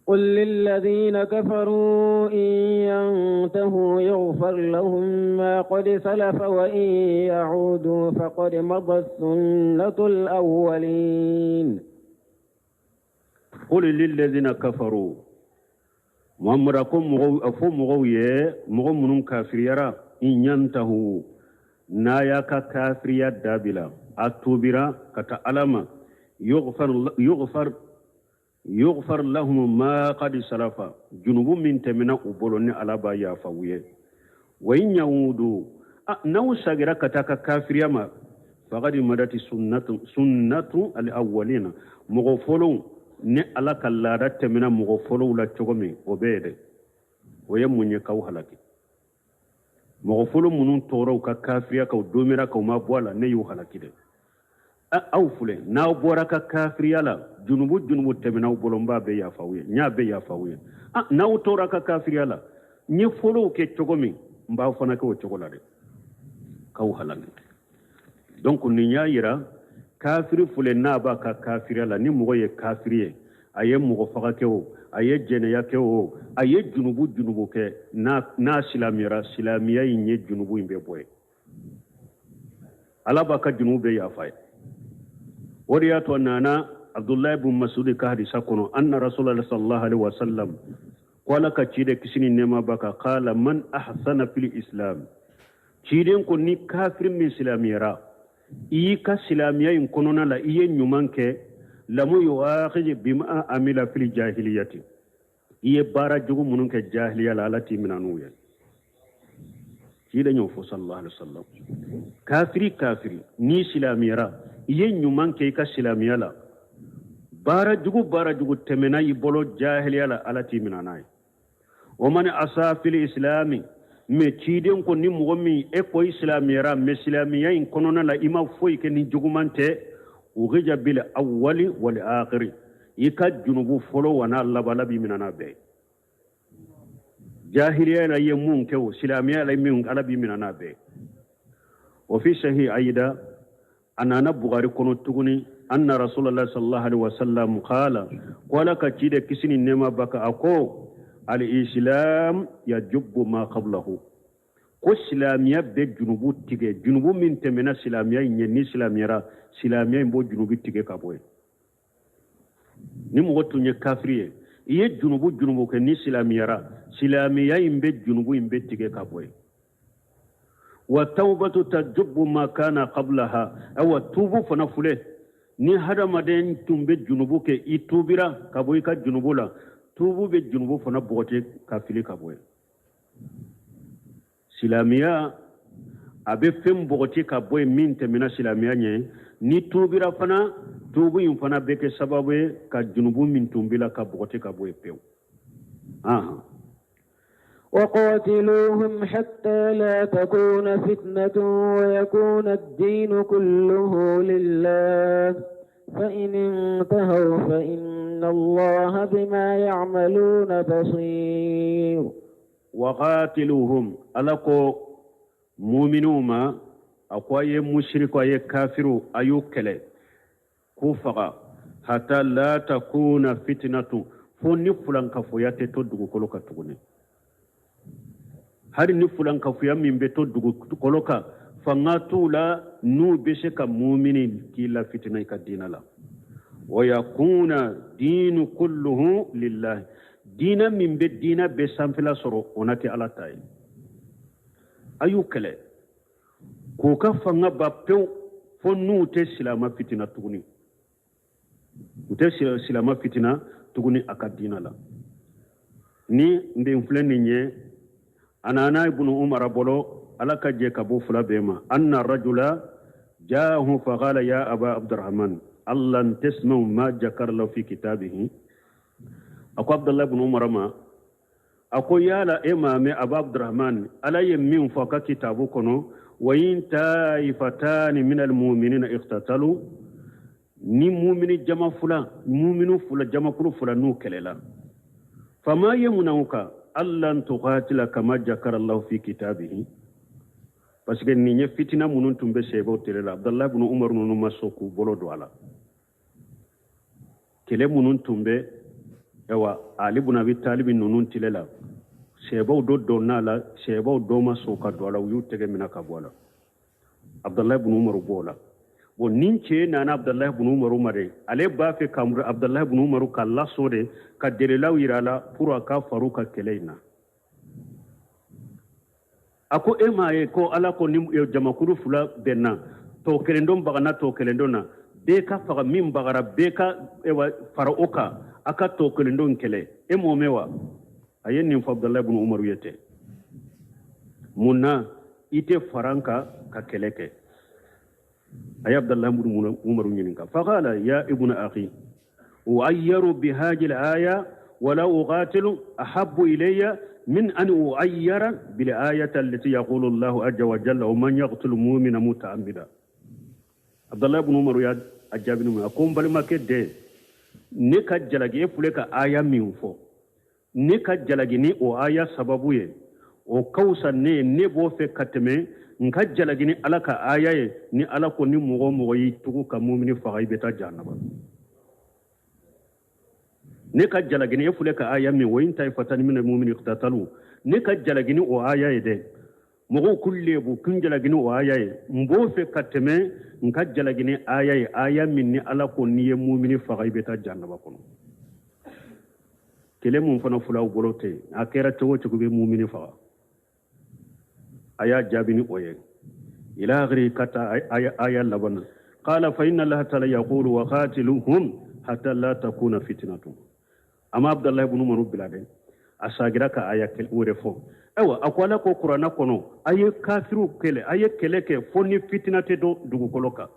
قل للذين كفروا إن ينتهوا يغفر لهم ما قد سلف وإن يعودوا فقد مضت سنة الأولين قل للذين كفروا محمدكم أفو مغوية مغمون كافر يرى إن ينتهوا ناياك كافر يدابلا أتوبرا كتألم يغفر لهم ما قد سلف جنوب من تمنا أبولون على بايا فويه وإن يعودوا نو ساغرا كتاك كافر يما فقد مدت سنة الأولين مغفلون ne ala kallada temina mogo folo la cogomi o beede o ye munye kaw halaki mogo folo munun toro ka kafiriya ka domira ka ma boala ne yu halaki de aw fule na bora ka kafiriya la junubu temina bolomba be ya fawye nya be ya fawye na tora ka kafiriya la ni folo ke cogomi mba fana ko cogola de kaw halaki donc ni nya yira kafiri fule na ba ka kafiri la ni mogo ye kafiri aye mogo faga ke o aye jeneya ke o aye junubu ke na silamiya yin junubu imbe boy ala ba ka junube ya fay wariya to nana abdullah ibn mas'ud ka hadisa kono anna rasulullah sallallahu alaihi wasallam qala ka cide kisini nema baka qala man ahsana fil islam ciden ko ni kafir min islamiyara iyi ka silamiya in konona la iye nyuman ke lamu yuakhij bima amila fil jahiliyati iye bara jugu munun ke jahiliya la alati minanu ya kida nyo fo sallallahu alaihi wasallam kafiri ni silamiyara iye nyuman ke ka silamiya la bara jugu temena ibolo jahiliya la alati minanai wa man asa fil islami me ciden ko ni mogomi e ko islamiyara me islamiya in konona la ima foy ke ni jugumante ughija bil awwali wal akhir ika junubu folo wana labalabi minana be jahiliya la yemun ke o islamiya la min alabi minana be wa fi sahih aida anana bukhari kono tuguni anna rasulullah sallallahu alaihi wasallam qala ka cide kisini nema baka ako al-islam yajubbu ma qablahu ko silamiya be junubu tige junubu min temena silamiya ni silamiya mbo junubu tige ka boy ni mo tunye kafiriye iye junubu ke ni silamiya imbe junubu imbe tige ka boy wa tawbatu tajubbu ma kana qablaha aw tubu fanafule ni hada maden tumbe junubu ke itubira ka boy ka junubu la tubu be junubu fana bogote ka fili ka boye silamiya abe fem bogote ka boye min temina silamiya nye ni tubira fana tubu yin fana be ke sababu ka junubu min tumbila ka bogote ka boye pew وقاتلوهم حتى لا تكون فتنة ويكون الدين كله لله فإن انتهوا فإن الله بما يعملون بصير وقاتلوهم ألقوا مؤمنون أقوى مشرك أي كافر أيوكل كفر حتى لا تكون فتنة فنفلن كفيات تدغ كلك تغني هل نفلن كفيات من بتدغ كلك فناتولا نو بشك مؤمنين كلا فتنة كدين الله ويكون دين كله لله دين من بدين بسامفلا سرو وناتي على تاي أيوكله كوكا فنا بابيو فنو تسلام فتنة تغني تسلام فتنة تغني أكدين الله ni ndemfleni nye anana ibn umar bolo alaka je kabu fula bema anna rajula jaahu faqala ya aba abdurrahman allan tasma'u ma jakar la fi kitabihi ako abdullah ibn umar ma ako yala imame aba abdurrahman alayhi min faka kitabu kono wa in taifatan min almu'minina iqtatalu ni mu'mini jama fula mu'minu fula jama kulu fula nu kelela fama yamunauka allan tuqatila kama jakara Allah fi kitabihi parce que ni nye fitina munun tumbe sebo telela Abdullah ibn Umar nunu masoku bolo do ala kele munun tumbe ewa Ali ibn Abi Talib nunu tilela sebo do donala sebo do masoka do ala yu tege mina ka bola Abdullah ibn Umar bola bo ninche nana Abdullah ibn Umar mare ale ba fe kamru Abdullah ibn Umar kala sode ka delela wirala pour aka faruka keleina ako emaye ko ala ko ni jamakuru fula benna to kelendon bagana to kelendona be ka faga min bagara be ka ewa faraoka aka to kelendon kele e momewa ayen ni Abdullah ibn Umar yete munna ite faranka ka keleke ay Abdullah ibn Umar yininka faqala ya ibn akhi uayyaru bihadhihi al-aya wala uqatilu ahabbu ilayya من أن أعير بالآية التي يقول الله عز وجل ومن يقتل مؤمنا متعمدا عبد الله بن عمر يا أجابني ما أقوم بالما كده نكا جلغي فلك آية مينفو نكا جلغي ني أو آية سببوية أو كوسا ني بو في كتمي نكا جلغي ني ألاك آية ني ألاكو ني مغو يتوكو كمؤمن فغيبتا جانبا ne ka jalagini e fule ka aya min wo inta fatani min almu'mini iqtatalu ne ka jalagini o aya ide mo kulle bu kun jalagini o aya e mbo fe kateme nka jalagini aya e aya min ni ala ko ni mu'mini faghibeta jannaba kono kele mun fana fula golote akera to wote ko be mu'mini faga aya jabini oye ila ghairi kata aya labana qala fa inna allaha ta'ala yaqulu wa qatiluhum hatta la takuna fitnatun amma Abdullah ibn Umar bilade asagira ka aya kel wore fo ewa akwala ko qur'ana kono aye kafiru kele aye kele ke fonni fitnate do dugu koloka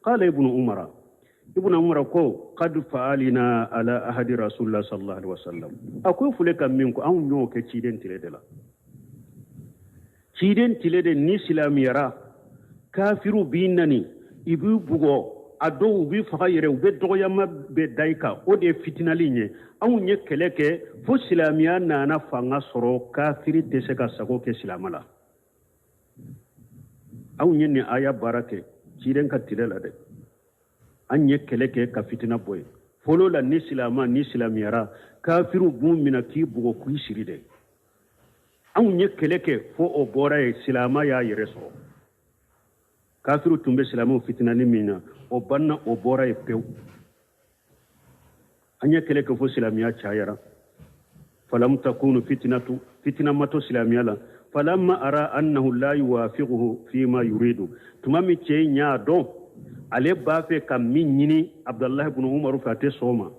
qala ibn Umar ko qad fa'alina ala ahadi rasulullah sallallahu alaihi wasallam akoy fule kam min ko an nyo ke ciden tilede la ciden tilede ni islamiyara kafiru binani ibu bugo ado ubi faga yere ube dogoyama be daika o de fitinali nye anw nye keleke fo silamiya nana fanga soro kafiri dese ka sago ke silamala anw nye ni aya barake ciren ka tilela de an nye keleke ka fitina boy folo la ni silama ni silamiyara kafiru bum mina ki bugo ku siri de anw nye keleke fo o bora e silama ya yere soro kafiru tumbe silamu fitina ni mina o banna o bora e pew anya kele ko fo silamiya chayara falam takunu fitna mato silamiya la falamma ara annahu la yuwafiquhu fi ma yuridu tumami che nya do ale ba fe kam minni Abdullah ibn Umar fa te soma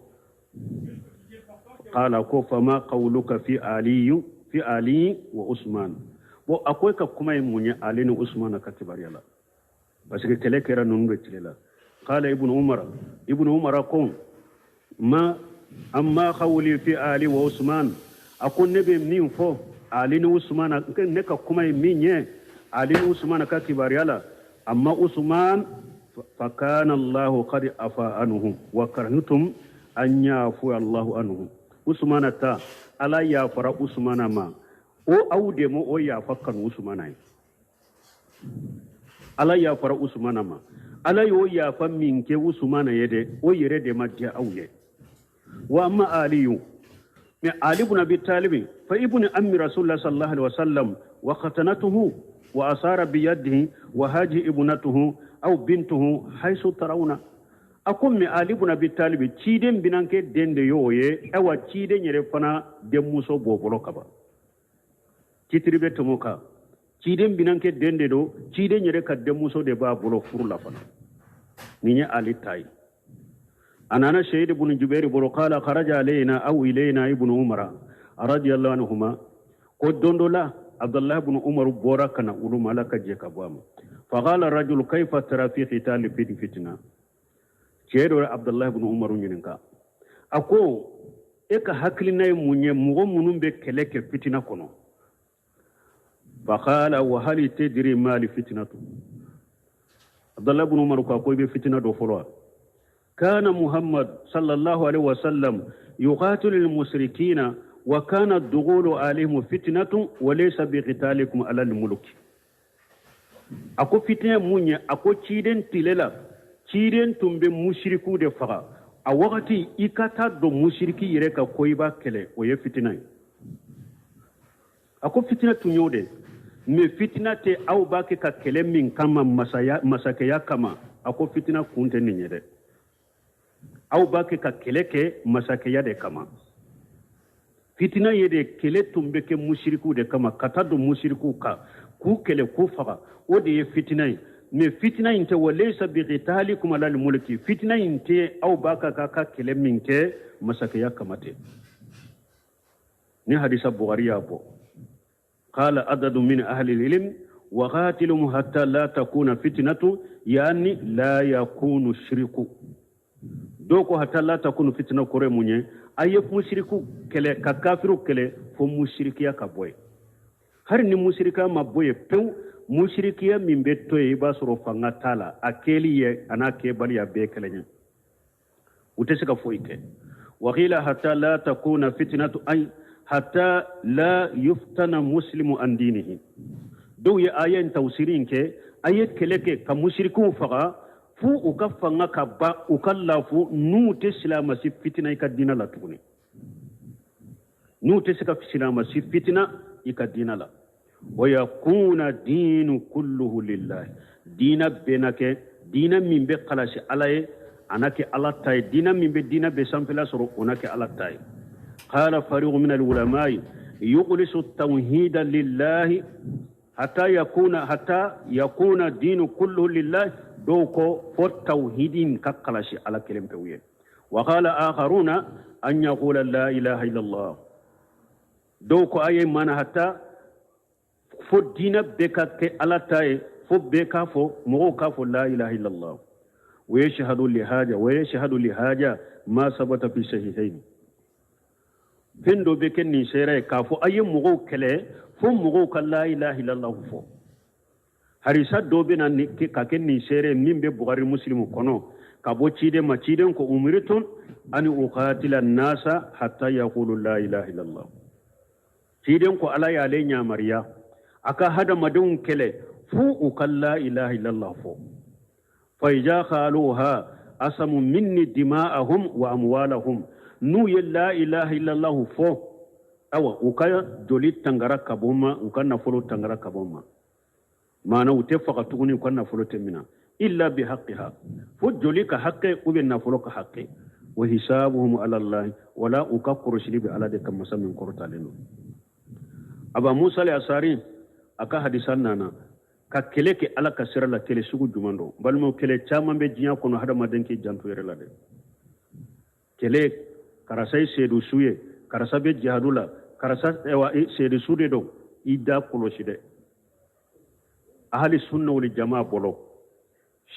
qala ko fama qawluka fi ali wa Usman bo akoy ka kuma munya ali ni Usman ka tibariyala parce que kele kera non retilela qala ibn umar kon ma amma khawli fi ali wa Usman akon nebe min fo ali ni Usman ne ka kuma minye ali ni Usman ka tibariyala amma Usman fa kana Allah qad afa anhum wa karnutum an yafu Allah anhum Usman ta ala ya fara Usman ma o aude mo o ya fakkan Usman ai ala ya fara Usman ma ala yo ya fa min ke Usman yede o yere de majja auye wa amma aliyu me ali ibn abi talib fa ibn ammi rasulullah sallallahu alaihi wasallam wa khatanatuhu wa asara bi yadihi wa haji ibnatuhu aw bintuhu haythu tarawna akum me ali ibn abi talib ciden binanke dende yoye ewa ciden yere fana de muso bobolo kaba citribe tomoka ciden binanke dende do ciden yere kadde muso de ba bolo furla fana ninya ali tay anana shayd ibn jubair bolo qala kharaja alayna aw ilayna ibn umar radiyallahu anhuma ko dondola abdullah ibn umar bora kana ulu malaka je kabama faqala rajul kayfa tara fi qital fitna ceedo abdullah ibn umar nyininka ako eka haklina munye mugo munum be keleke fitina kono فقال وهل تدري ما لفتنة عبد الله بن عمر كوي بفتنة دو فلوا كان محمد صلى الله عليه وسلم يقاتل المشركين وكان الدخول عليهم فتنة وليس بقتالكم على الملك أكو فتنة مونيا أكو تشيدن تللا تشيدن تنبي مشركو دي فغا أوقتي إكاتا دو مشركي يريكا كويبا كلي ويه فتنة أكو فتنة تنيو دي مي فتنة تي أو باكي كا كلي من كما مساكيا كما أكو فتنة كونت نيني دي أو باكي كا كلي كي مساكيا دي كما fitina yede kele tumbe ke mushriku de kama katado mushriku ka ku kele ku faga o de fitina me fitina inte walaysa bi qitalikum ala al mulki fitina inte au baka ka kele minke masaka ya kamate ni hadisa bukhari abo qala adadu min ahli al ilm wa qatilum hatta la takuna fitnatu yani la yakunu shirku doko hatta la takunu fitna kore munye aye mushriku kele ka kafiru kele fo mushrikiya ka boy har ni mushrika ma boye pew mushrikiya min betto e ba soro fanga tala akeli ye anake bali ya be kelenya utesika foite wa qila hatta la takuna fitnatu ay hatta la yuftana muslimu an dinihi do ye ayen tawsirin ke aye kele ke ka mushriku faga fu ukafanga kabba ukallafu nute silama si fitina ikadina la tuguni nute sika silama si fitina ikadina la wa yakuna dinu kulluhu lillahi dina benake dina mimbe khalashi alaye anake alatai dina mimbe dina be sampela soro onake alatai qala fariqu min alulama yuqlisu at-tawhid lillahi hatta yakuna dinu kulluhu lillahi دوكو فو توحيدين كقلاشي على كلمة وين وقال آخرون أن يقول لا إله إلا الله دوكو أي مانا حتى فو دينا بكا كي على تاي فو بكا فو موكا فو لا إله إلا الله ويشهد لهاجة ما ثبت في الصحيحين فندو بكني سيري كافو أي مغو كلي فو مغو لا إله إلا الله فو harisa dobe na ka ken ni sere mimbe bukhari muslimu kono ka bo cide ma ciden ko umritun ani uqatila nasa hatta yaqulu la ilaha illallah ciden ko ala ya le nya mariya aka hada madun kele fu ukalla ilaha illallah fo fa ija khaluha asamu minni dima'ahum wa amwalahum nu ya la ilaha illallah fo awa ukaya joli tangara kaboma ukanna folo tangara kaboma mana utefaka tuguni kwa nafolo temina illa bihaqqiha fujulika haqqi ubinna fuluka haqqi wa hisabuhum ala allah wala ukakuru shiribi ala de kama samin kortalenu aba musa al asari aka hadisan nana ka keleke ala kasira la tele sugu jumando balmo kele chama be jinya kono hada madenki jantu yere la de kele karasai sedu suye karasabe jihadula karasa ewa sedu sude do ida koloshide ahli sunna wal jamaa bolo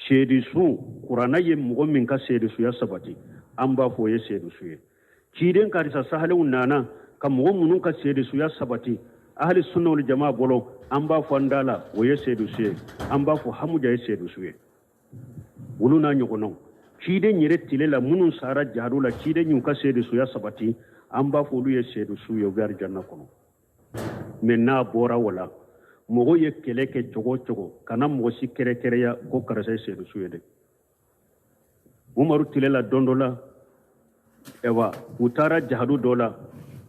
shedi su qur'ana ye mugo min ka shedi su ya sabati an ba fo ye shedi su ye kiden ka risa sahalun nana ka mugo munun ka shedi su ya sabati ahli sunna wal jamaa bolo an ba fo ndala wo ye shedi su ye an ba fo hamuja ye shedi su ye wuluna nyogono kiden yere tilela munun sara jadula kiden nyu ka shedi su ya sabati an ba fo lu ye shedi su ye gar janna kono menna bora wala mogo ye kele ke cogo kana mogo si kere ya ko karasa seedu suyede umaru tilela dondola ewa utara jahadu dola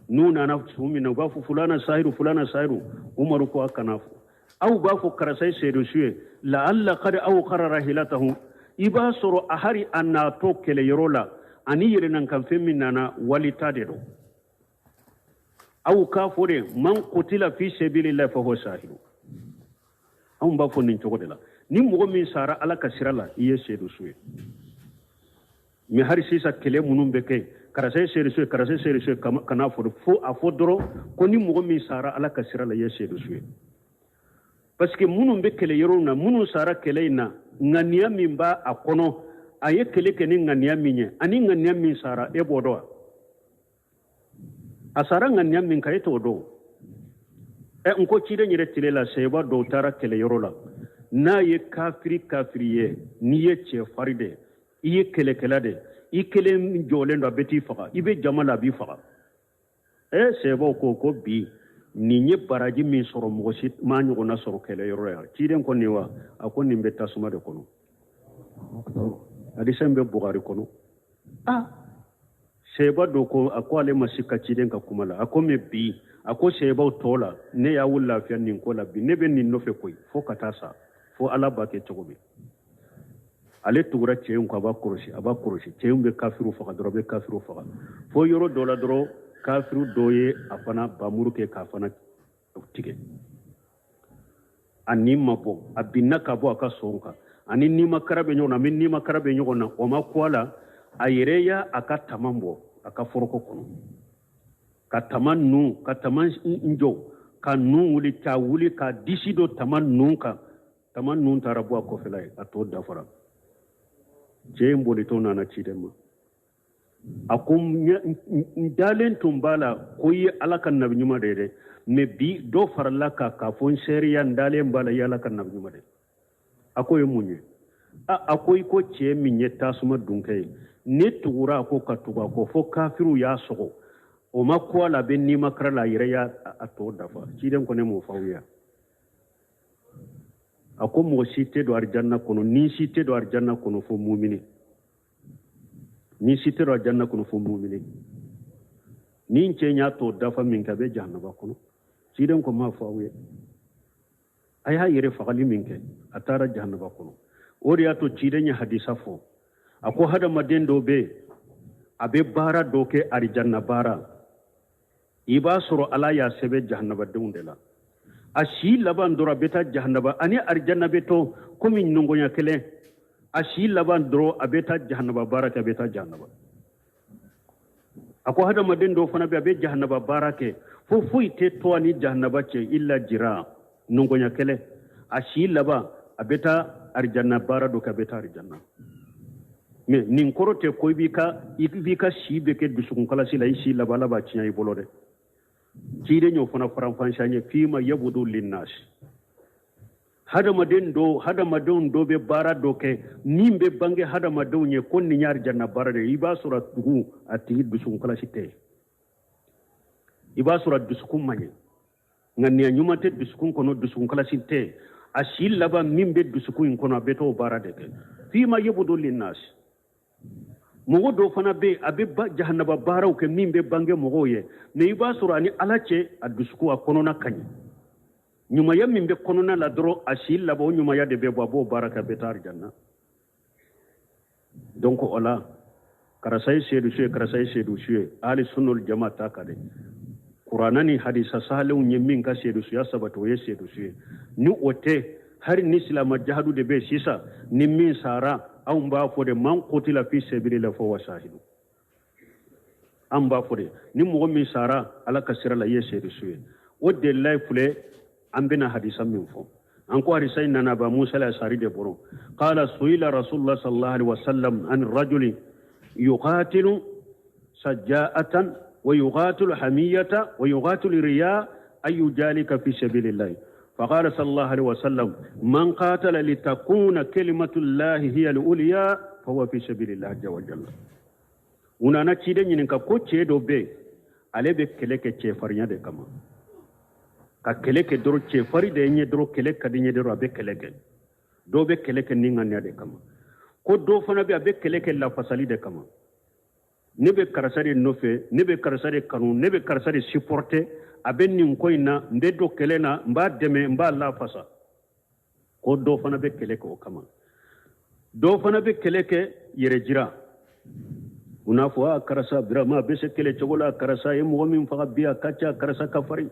nuna na sumina bafu fulana sahiru umaru ko akanafu au bafu karasa seedu suye la alla qad au qarara hilatahu iba soro ahari anna to kele yorola ani yere nan kan femina na walitade do au kafore man qutila fi sabilillah fa huwa shahidu an ba fo nin cogo de la ni mogo min sara ala ka sira la iye seedu suye mi har sisa kele munun be ke karase seedu suye kana fo a fo doro ko ni mogo min sara ala ka sira la iye seedu suye parce que munun be kele yoro na munun sara kele na ngania min ba a kono aye kele ke ni ngania minye ani ngania min sara e bodo asara ngania min kay to do nko cide nyere tilela seba do tara kele yorola na ye kafiri ni ye che faride iye kele de i kele jole ndo beti faga ibe jamala bi faga sebo ko bi ni nye baraji min soro mogosi ma ɲɔgɔnna soro kɛlɛ yɔrɔ ya ciden ko ni wa a ko nin bɛ tasuma de kɔnɔ hadisa bɛ bugari kɔnɔ seba do ko a ko ale ma se ka ciden ka kuma la a ko mɛ bi a ko sebaw tɔ la ne y'a wuli lafiya nin ko la bi ne bɛ nin nɔfɛ koyi fo ka taa sa fo ala b'a kɛ cogo min ale tugura cɛ in ko a b'a kɔlɔsi cɛ in bɛ kafiru faga dɔrɔn bɛ kafiru faga fo yɔrɔ dɔ la dɔrɔn kafiru dɔ ye a fana bamuru kɛ k'a fana tigɛ a nin ma bɔ a binna ka bɔ a ka sɔn kan ani nimakara bɛ ɲɔgɔn na min nimakara bɛ ɲɔgɔn na o ma ko a la a yɛrɛ y'a a ka tama bɔ a ka foroko kɔnɔ ka tama nun ka tama jɔ ka nun wuli k'a wuli ka disi dɔ tama nun kan tama nun taara bɔ a kɔfɛla ye a t'o dafara cɛ in bolitɔ nana ciden ma a ko n dalen tun b'a la ko i ye ala ka nabi ɲuman de ye dɛ mɛ bi dɔ farala k'a fɔ n sɛriya n dalen b'a la i ye ala ka nabi ɲuman de a ko ye mun ye a ko i ko cɛ min ye tasuma dunkɛ ye ne tugura a ko ka tugu a ko fo kafiru y'a sɔgɔ o ma ko a la a bɛ nimakara la a yɛrɛ y'a tɔ dafa ciden ko ne m'o fɔ aw ye a ko mɔgɔ si tɛ don arijanna kɔnɔ ni si tɛ don arijanna kɔnɔ fo mumini ni si tɛ don arijanna kɔnɔ fo mumini ni n cɛ y'a tɔ dafa min kɛ a bɛ jahanaba kɔnɔ ciden ko m'a fɔ aw ye a y'a yɛrɛ fagali min kɛ a taara jahanaba kɔnɔ o de y'a to ciden ye hadisa fɔ a ko hadamaden dɔ bɛ yen a bɛ baara dɔ kɛ arijanna baara i b'a sɔrɔ ala y'a sɛbɛn jahanabadenw de la a si laban dɔrɔn a bɛ taa jahanaba ani arijanna bɛ to komi ɲɔgɔnya kelen a si laban dɔrɔn a bɛ taa jahanaba baara kɛ a bɛ taa jahanaba a ko hadamaden dɔw fana bɛ a bɛ jahanaba baara kɛ fo foyi tɛ to ani jahanaba cɛ illa jira ɲɔgɔnya kelen a si laban a bɛ taa arijanna baara dɔ kɛ a bɛ taa arijanna mɛ nin kɔrɔ tɛ ko i b'i ka si bɛ kɛ dusukunkalasi la i si laban ala b'a tiɲɛ i bolo dɛ ciden y'o fana faranfasiya ye fima yabudu linnasi hadamadenw dɔ bɛ baara dɔ kɛ min bɛ bange hadamadenw ye ko nin ye arijanna baara de i b'a sɔrɔ dugu a tigi dusukunkalasi tɛ i b'a sɔrɔ dusukun man ɲɛ nka nin ɲuman tɛ dusukun kɔnɔ dusukunkalasi tɛ a si laban min bɛ dusukun in kɔnɔ a bɛ t'o baara de kɛ fima yabudu linnasi mɔgɔ dɔw fana bɛ yen a bɛ jahanaba baaraw kɛ min bɛ bange mɔgɔw ye mɛ i b'a sɔrɔ ani ala cɛ a dusukun a kɔnɔna ka ɲi ɲumanya min bɛ kɔnɔna la dɔrɔn a si laban o ɲumanya de bɛ bɔ a b'o baara kɛ a bɛ taa arijanna donc o la karisa ye seedu su ye karisa ye seedu su ye ahli sunnol jama ta ka de kuranna ni hadisa sahalenw ye min ka seedu suya sabati o ye seedu su ye ni o tɛ hari ni silama jahadu de bɛ sisan ni min sara an b'a fɔ de man qutila fi sabilillah fa huwa shahidu an b'a fɔ de ni mɔgɔ min sara ala ka sira la i ye seedu su ye o de la filɛ an bɛna hadisa min fɔ an ko hadisa in nana ba musa al-ashari de bɔrɔ qala suila rasulullah sallallahu alaihi wasallam an rajuli yuqatilu sajja'atan wa yuqatilu hamiyata wa yuqatilu riya ay yujalika fi sabilillah فقال صلى الله عليه وسلم من قاتل لتكون كلمة الله هي الأولياء فهو في سبيل الله عز وجل ونانا تشيدن ينكا كو تشيدو بي علي بي كليك تشيفريا دي كما ka keleke doro cefari da yenye doro keleke kadinye doro abe keleke do be keleke ninganya de kama ko do fana be abe keleke la fasali de kama ne be karasari nofe ne be karasari kanu ne be karasari supporter abe nin ko ina mbe do kelena mba deme mba la fasa ko do fana be keleke o kama do fana be keleke yere jira una fo karasa brama be se kele chogola karasa e mo min fa biya kacha karasa kafari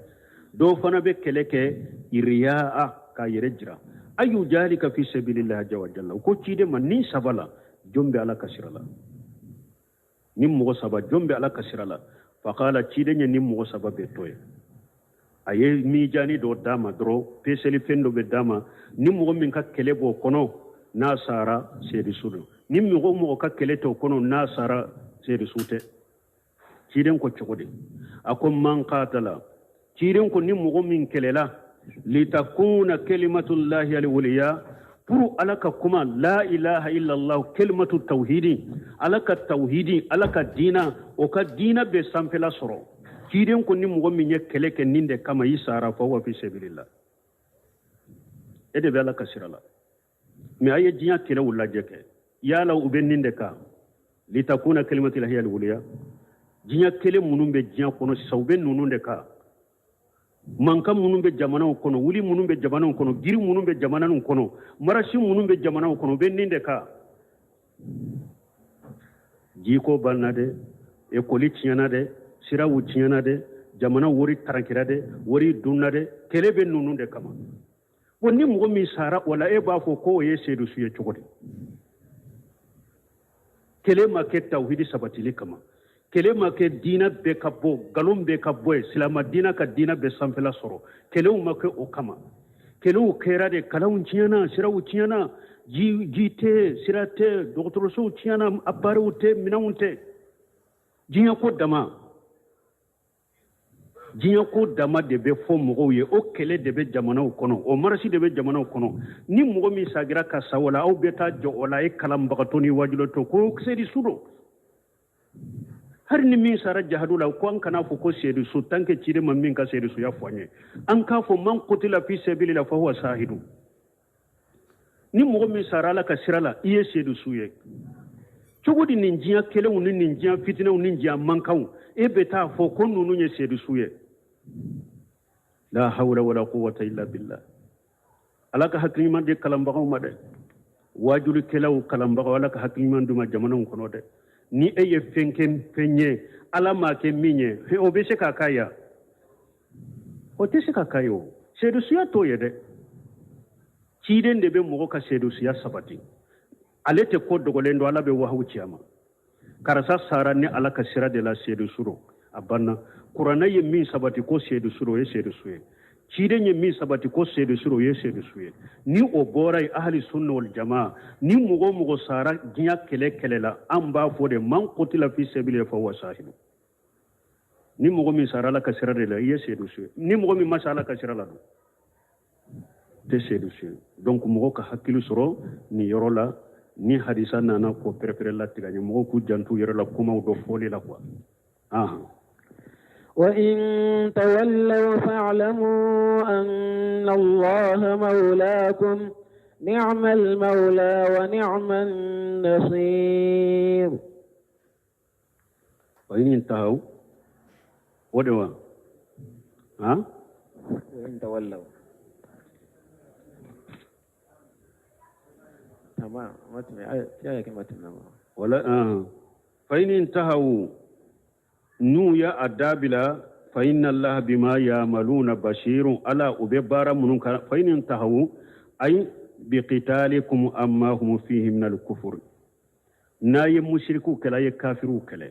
do fana be keleke iriya ka yere jira ayu jalika fi sabilillah jalla ko cide man ni sabala jombe ala kasirala ni mo saba jombe ala kasirala fa qala cide ni mo saba be toye aye mi jani do dama dro peseli fendo be dama ni mo min ka kelebo kono na sara sedi suru ni mo ka keleto kono na sara sedi sute ciden ko chogode akom man qatala ciden ko ni mo min kelela litakuna kalimatullahi alwaliya pour alaka kuma la ilaha illa allah kalimatu tauhidi alaka tauhidi alaka dina o ka dina be sampela soro ciden ko ni mogo min ye kele ke ninde kama yi sara fa wa fi sabilillah ede bela kasirala mi aye jinya kele wala jeke yala ube ninde ka litakuna kalimatu lahi al-uliya jinya kele munun be jinya kono sawbe nunun de ka manka munun be jamana kono wuli munun be jamana kono giri munun be jamana kono marashi munun be jamana kono be ninde ka jiko balnade e koli tiana de sira wu tiana de jamana wori tarankira de wori dunna de kele be nunun de kama woni mugo mi sara wala e ba fo ko ye sedu suye chogodi kele ma ke tawhidi sabatili kama kele ma ke dina be kabbo galum be kabbo islama dina ka dina be samfela soro kele ma ke o kama kele o kera de kalawun tiana sira wu tiana jite sirate docteur so tiana abaru te minawunte jinya ko dama de be fo mogo ye o kele de be jamana kono o marasi de be jamana kono ni mogo mi sagira ka sawala au beta jo ola e kalam bagatoni wajulo to ko sedi sudo har ni min sara jahadula ko an kana fo ko sedi su tanke cire man min ka sedi su ya fanye an ka fo man qutila fi sabilillah fa huwa sahidu ni mogo mi sara la ka sirala iye sedi su ye cogodi ninjiya kele uni ninjiya fitina uni ninjiya mankaw e beta fo ko nunu nye sedi su ye la hawla wala quwwata illa billah alaka hakliman de kalambagaw ma de wajulu kelaw kalambagaw alaka hakliman duma jamana kono de ni eye fenken fenye ala ma ke minye he obese kakaya o tese kakayo sedu suya to ye de ciden de be mogo ka sedu suya sabati alete ko dogolendo ala be wahu ciyama karasa sara ne ala ka sira de la sedu suro abanna qur'ana ye min sabati ko sedu suro ye sedu suye ciden ye min sabati ko sedu suro ye sedu suye ni o boray ahli sunna wal jamaa ni mogo sara ginya kele la amba fo de man qutila fi sabilillah fa huwa shahidu ni mogo min sara la ka sira de la ye sedu suye ni mogo min masala ka sira la do te sedu suye donc mogo ka hakilu soro ni yorola ni hadisa nana ko prepare la tiganye mogo ku jantu yorola kuma do foli la quoi وإن تولوا فاعلموا أن الله مولاكم نعم المولى ونعم النصير وإن انتهوا ودوا وإن تولوا تمام ما تمام يا كلمة تمام ولا فإن انتهوا نويا الدابلا فإن الله بما يعملون بشير ألا أببار منكر فإن انتهوا أي بقتالكم أما هم فيه من الكفر ناي مشركو كلا يكافرو كلا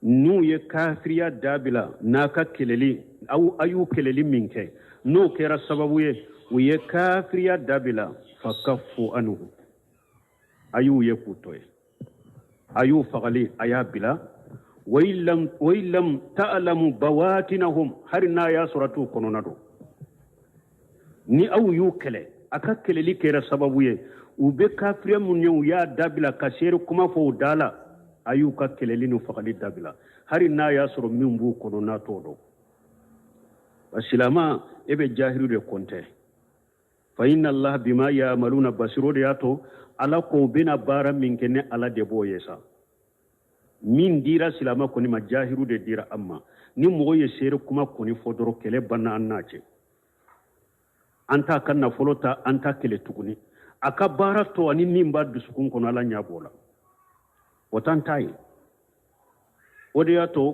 نويا كافريا دابلا ناكا كللي أو أيو كللي منك نو كرا سببوية ويا كافريا دابلا فكفوا عنه أيو يكوتوي أيو فغلي أيا بلا وإن لم تعلموا بواتنهم هرنا يا سورة كنونادو ni au yukele akakele likera sababu ye ube kafriya munyo ya dabila kasere kuma fo dala ayuka kelelinu fakali dabila hari na ya soro mimbu kono na todo asilama ebe jahiru de konte fa inna allah bima ya'maluna basiru de yato ala ko bina bara minkene ala de boyesa min dira silama koni ma jahiru de dira amma ni mogo ye sere kuma koni fodoro kele banna annace anta kanna folota anta kele tuguni aka bara to ani nimba dusukun kono ala nyabola watantai odiyato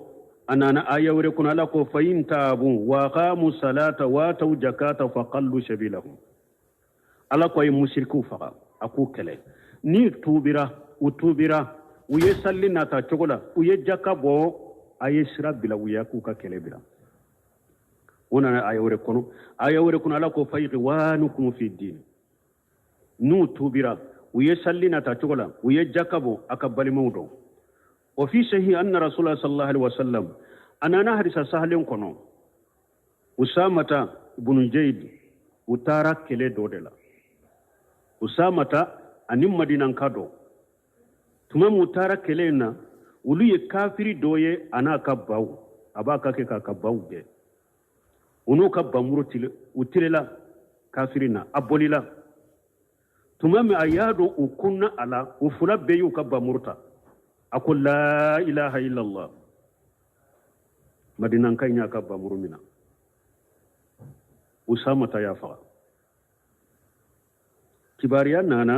anana aya wure kuna ala ko fayin tabu wa qamu salata wa taw zakata faqallu sabilahum ala ko ay mushriku faqa aku kele ni tubira utubira uye salli nata chogola uye jakabo aye sira bila uya ku ka kele bila ona aya wure kono ala ko fayi wanukum fi din nu tubira uye salli nata chogola uye jakabo akabali mawdo wa fi sahih anna rasulullah sallallahu alaihi wasallam anana hadisa sahalen kono usamata ibn zaid utara kele dodela usamata anim madinan kado tuma mutara kelena ulu ye kafiri doye ana ka baw aba ka ke ka bawbe uno ka bamuru utilela kafirina abolila tumame ayado ukunna ala ufula beyu ka bamurta akul la ilaha illa allah madinan kanya ka bamuru mina usama ta ya fa kibariya nana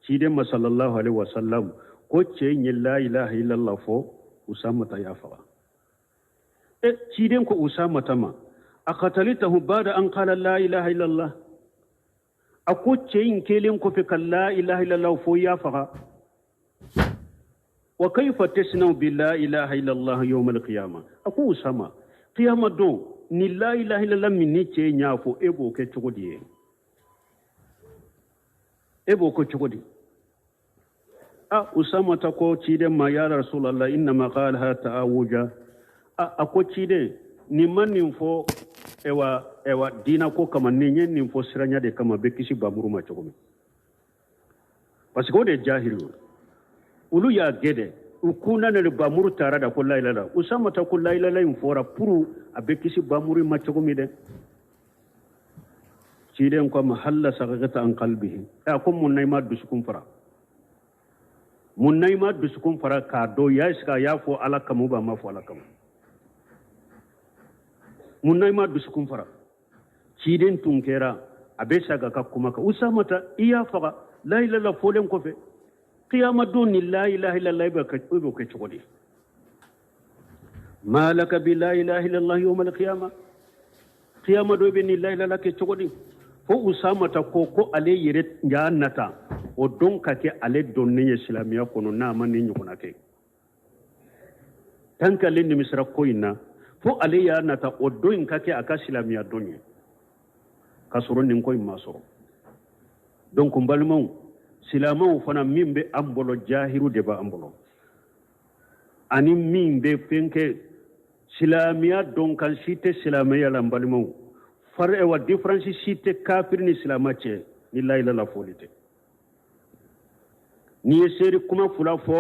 ciden masallallahu alaihi wasallam ko ce yin la ilaha illa allah fo usama ta ya fa ciden ko usama tama akatalitahu bada an qala la ilaha illa allah ako ce yin kelin ko fi la ilaha illa allah fo ya fa wa kayfa tasnau bi la ilaha illa allah yawm al qiyamah ako usama qiyamah do ni la ilaha illa allah min ni ce nya fo ebo ke chugodi ebo ko chugodi usama ta ko ciden ma ya rasulullah inna ma qalaha ta'awuja ako ciden ni manin fo ewa dina ko kama nenyen nin fo siranya de kama be kisi bamuru ma chogomi parce que o de jahilu ulu ya gede ukuna ne bamuru tara da ko la ilaha usama ta ko la ilaha in fora puru abe kisi bamuru ma chogomi de ciden ko mahalla sagata an qalbihi ko mun nay ma dusukun fara mun nay ma dusukun fara ka do ya iska ya fo alaka mu ba ma fo alaka mu mun nay ma dusukun fara ciden tunkera abe saga ka kuma ka usama ta iya faga la ilaha illa folen ko fe qiyama duni la ilaha illa allah ba ka ko ke chodi malaka bi la ilaha illa allah yawm al qiyamah qiyama do be ni la ilaha ke chodi fo usama ta ko ale yire jannata o don ka ke ale donne islamiya kono na man ni nyukuna ke tanka le ni misra koina fo ale ya nata o don ka ke aka islamiya donye kasoro nin koy masoro donc mbalmon silamaw fana mimbe ambolo jahiru de ba ambolo ani mimbe penke silamiya don kan site silamiya la mbalmon far e wa difference site kafir ni silamace ni la ilaha folite ni yeseri kuma fula fo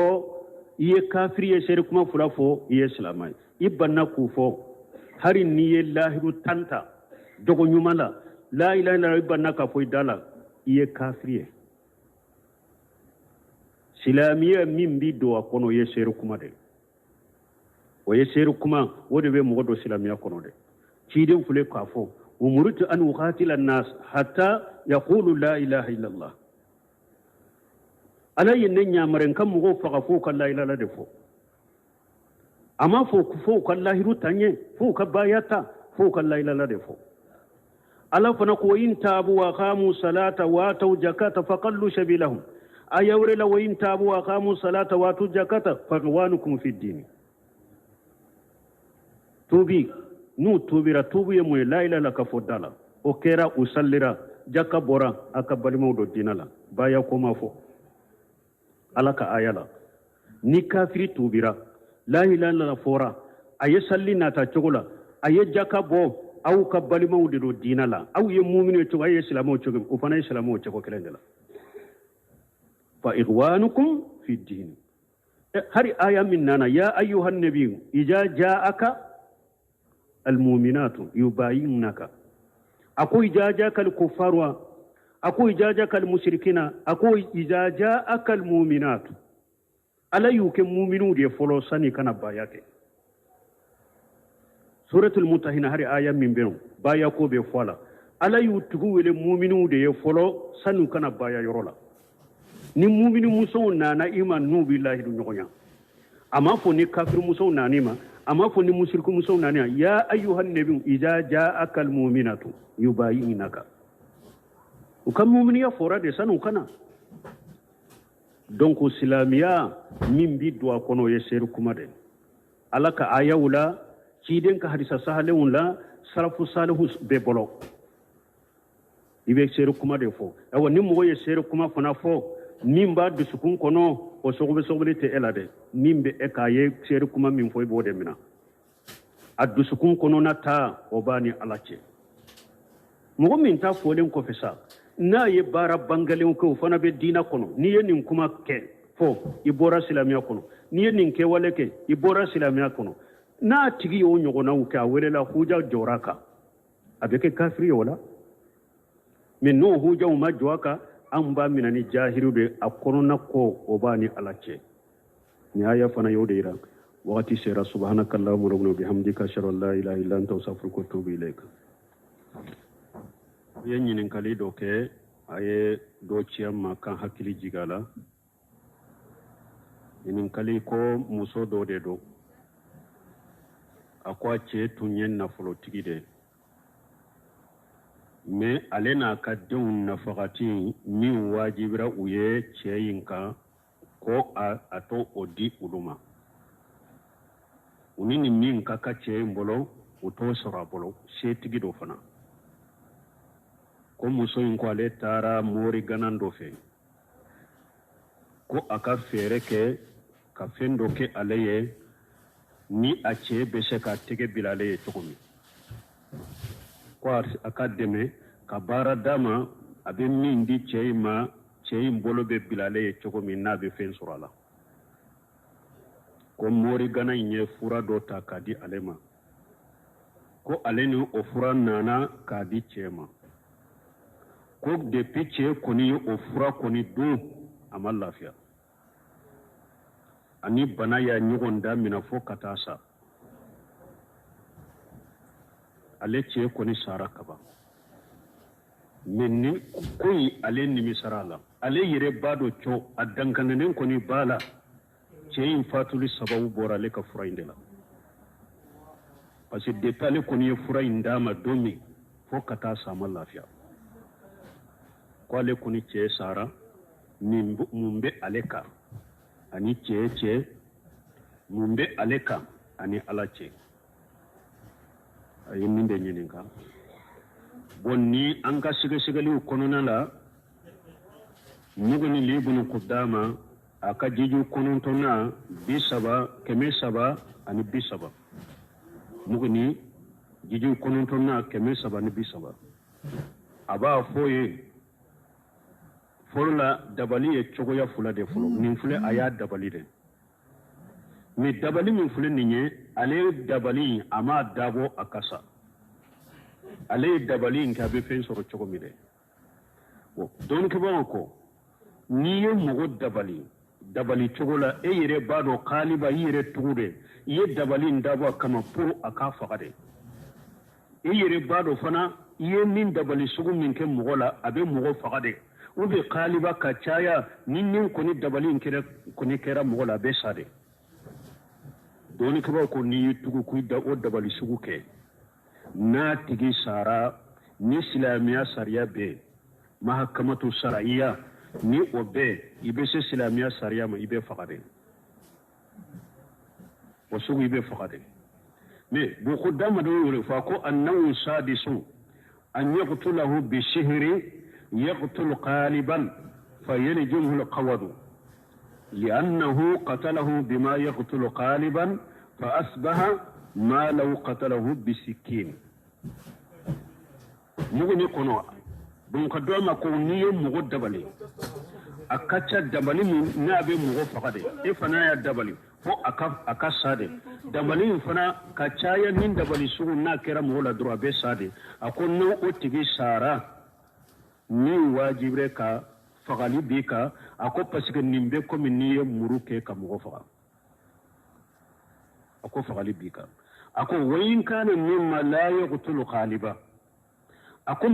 iye kafir yeseri kuma fula fo iye silamai ibanna ku fo hari ni ye lahiru tanta dogo nyumala la ilaha illallah ibanna ka fo dala iye kafir silamiya min bi do akono yeseri kuma de o yeseri kuma wode be mo do silamiya kono de ciden fule ka fo umurtu an uqatila an-nas hatta yaqulu la ilaha illallah ala yenne nyamaren kam mo faga fo kan la ilaha de fo amma fo kan lahiru tanye fo ka bayata fo kan la ilaha de fo ala fana ko in tabu wa qamu salata wa atu zakata faqallu shabilahum ayawre la wa in tabu wa qamu salata wa atu zakata faqwanukum fi din tubi nu tubira tubu ye moy la ilaha ka fo dala o kera usallira jakka bora aka balimo do dinala baya ko ma fo alaka ayala ni kafiri tubira la ilaha illa fora aye sallina ta chogola aye jaka bo aw ka balima de do dinala aw ye mu'minu to aye islamo chogo o fana islamo chogo kelendela fa ikhwanukum fi din hari aya min nana ya ayyuhan nabiy idza ja'aka almu'minatu yubayyinaka ako idza ja'aka alkuffaru ako idza ja'aka almushrikina ako idza ja'aka almu'minatu ala yuke mu'minu de folo sani kana bayate suratul mutahina hari aya min beno baya ko be fola ala yutugu wele mu'minu de folo sanu kana baya yorola ni mu'minu muso nana iman nu billahi du nyonya ama fo ni kafir muso nanima ama fo ni mushriku muso nania ya ayyuhan nabiy idza ja'aka almu'minatu yubayyinaka ukam mu'miniya fora de sanu kana donc silamiya min bi do kono yeseru kuma de alaka ayawula ciden ka hadisa sahalewun la salafu salihu be bolo ibe seru kuma de fo awa ni mo yeseru kuma fona fo min ba dusukun kono o sogobe te elade min be e ka ye seru kuma min fo bo de mina adusukun kono na ta o bani alache mo min ta fo len ko fesa na ye bara bangalen ko fana be dina kono ni ye nin kuma ke fo ibora silamiya kono ni ye nin ke wale ke ibora silamiya kono na tigi yo ɲɔgɔnnaw kɛ a welela huja jɔra kan a bɛ kɛ kafiri o la mais n'o hujaw ma jɔ a kan an b'a minɛ ni jahiriw de a kɔnɔna ko o b'a ni ala cɛ ni aya fana y'o de yira wagati sera subhanakallahumma rabbana bihamdika ashhadu an la ilaha illa anta astaghfiruka wa atubu ilayk ye ɲininkali dɔ kɛ a ye dɔ ci an ma kan hakili jiga la ɲininkali ko muso dɔ de don a ko a cɛ tun ye nafolotigi de mais ale n'a ka denw nafagati min wajibira u ye cɛ in kan ko a to o di olu ma u ni nin min ka ka cɛ in bolo u t'o sɔrɔ a bolo setigi dɔ fana ko muso in ko ale taara mori ganan dɔ fɛ ko a ka fɛɛrɛ kɛ ka fɛn dɔ kɛ ale ye ni a cɛ bɛ se ka tɛgɛ bila ale ye cogo min ko a ka dɛmɛ ka baara d'a ma a bɛ min di cɛ in ma cɛ in bolo bɛ bila ale ye cogo min n'a bɛ fɛn sɔrɔ a la ko mori gana in ye fura dɔ ta k'a di ale ma ko ale ni o fura nana k'a di cɛ ma ko depuis cɛ kɔni ye o fura kɔni dun a ma lafiya ani bana y'a ɲɔgɔn da minɛ fo ka taa sa ale cɛ kɔni sara kaban mais ni ko in ale nimisara la ale yɛrɛ b'a dɔn cɔ a dankaninen kɔni b'a la cɛ in fatuli sababu bɔra ale ka fura in de la parce que depuis ale kɔni ye fura in d'a ma don min fo ka taa sa a ma lafiya ko ale kɔni cɛ sara mun bɛ ale kan ani cɛ mun bɛ ale kan ani ala cɛ a ye min de ɲininka bon ni an ka sɛgɛsɛgɛliw kɔnɔna la mugni libunu kudama a ka jiju kɔnɔntɔnna 330 ani 30 mugni jiju kɔnɔntɔnna 330 ni 30 a b'a fɔ ye fɔlɔ la dabali ye cogoya fula de fɔlɔ nin filɛ a y'a dabali de mais dabali min filɛ nin ye ale dabali a m'a dabɔ a kasa ale ye dabali in kɛ a bɛ fɛn sɔrɔ cogo min dɛ bon dɔɔnikɛbagaw kɔ n'i ye mɔgɔ dabali cogo la e yɛrɛ b'a dɔn kaaliba i yɛrɛ tugu de i ye dabali in dabɔ a kama pour a k'a faga de i yɛrɛ b'a dɔn fana i ye min dabali sugu min kɛ mɔgɔ la a bɛ mɔgɔ faga de ou bien kaaliba ka caya ni nin kɔni dabali in kɔni kɛra mɔgɔ la a bɛ sa de dɔɔnikɛbagaw ko n'i y'i tugu k'i da o dabali sugu kɛ n'a tigi sara ni silamɛya sariya bɛ mahakamatu sharaiya ni o bɛ i bɛ se silamɛya sariya ma i bɛ faga de o sugu i bɛ faga de mais boko damadɔ y'o de fɔ ko annahu sadisu an yaqtulahu bi shihri يقتل قالبا فيلجمه القوض لأنه قتله بما يقتل قالبا فأصبح ما لو قتله بسكين مغني قنوع بمقدوما كوني مغو دبلي أكتش دبلي من نابي مغو فقدي إفنا يا دبلي فو أكا سادي دبلي فنا كتشايا من دبلي سوء ناكرا مغولا دروا بي سادي أكون نو أتغي سارا ni wajibire ka fagali bi ka ako parce que nimbe comme ni muru ke ka mɔgɔ faga ako fagali bi ka ako wayin kana mimma la yaqtulu qaliba ako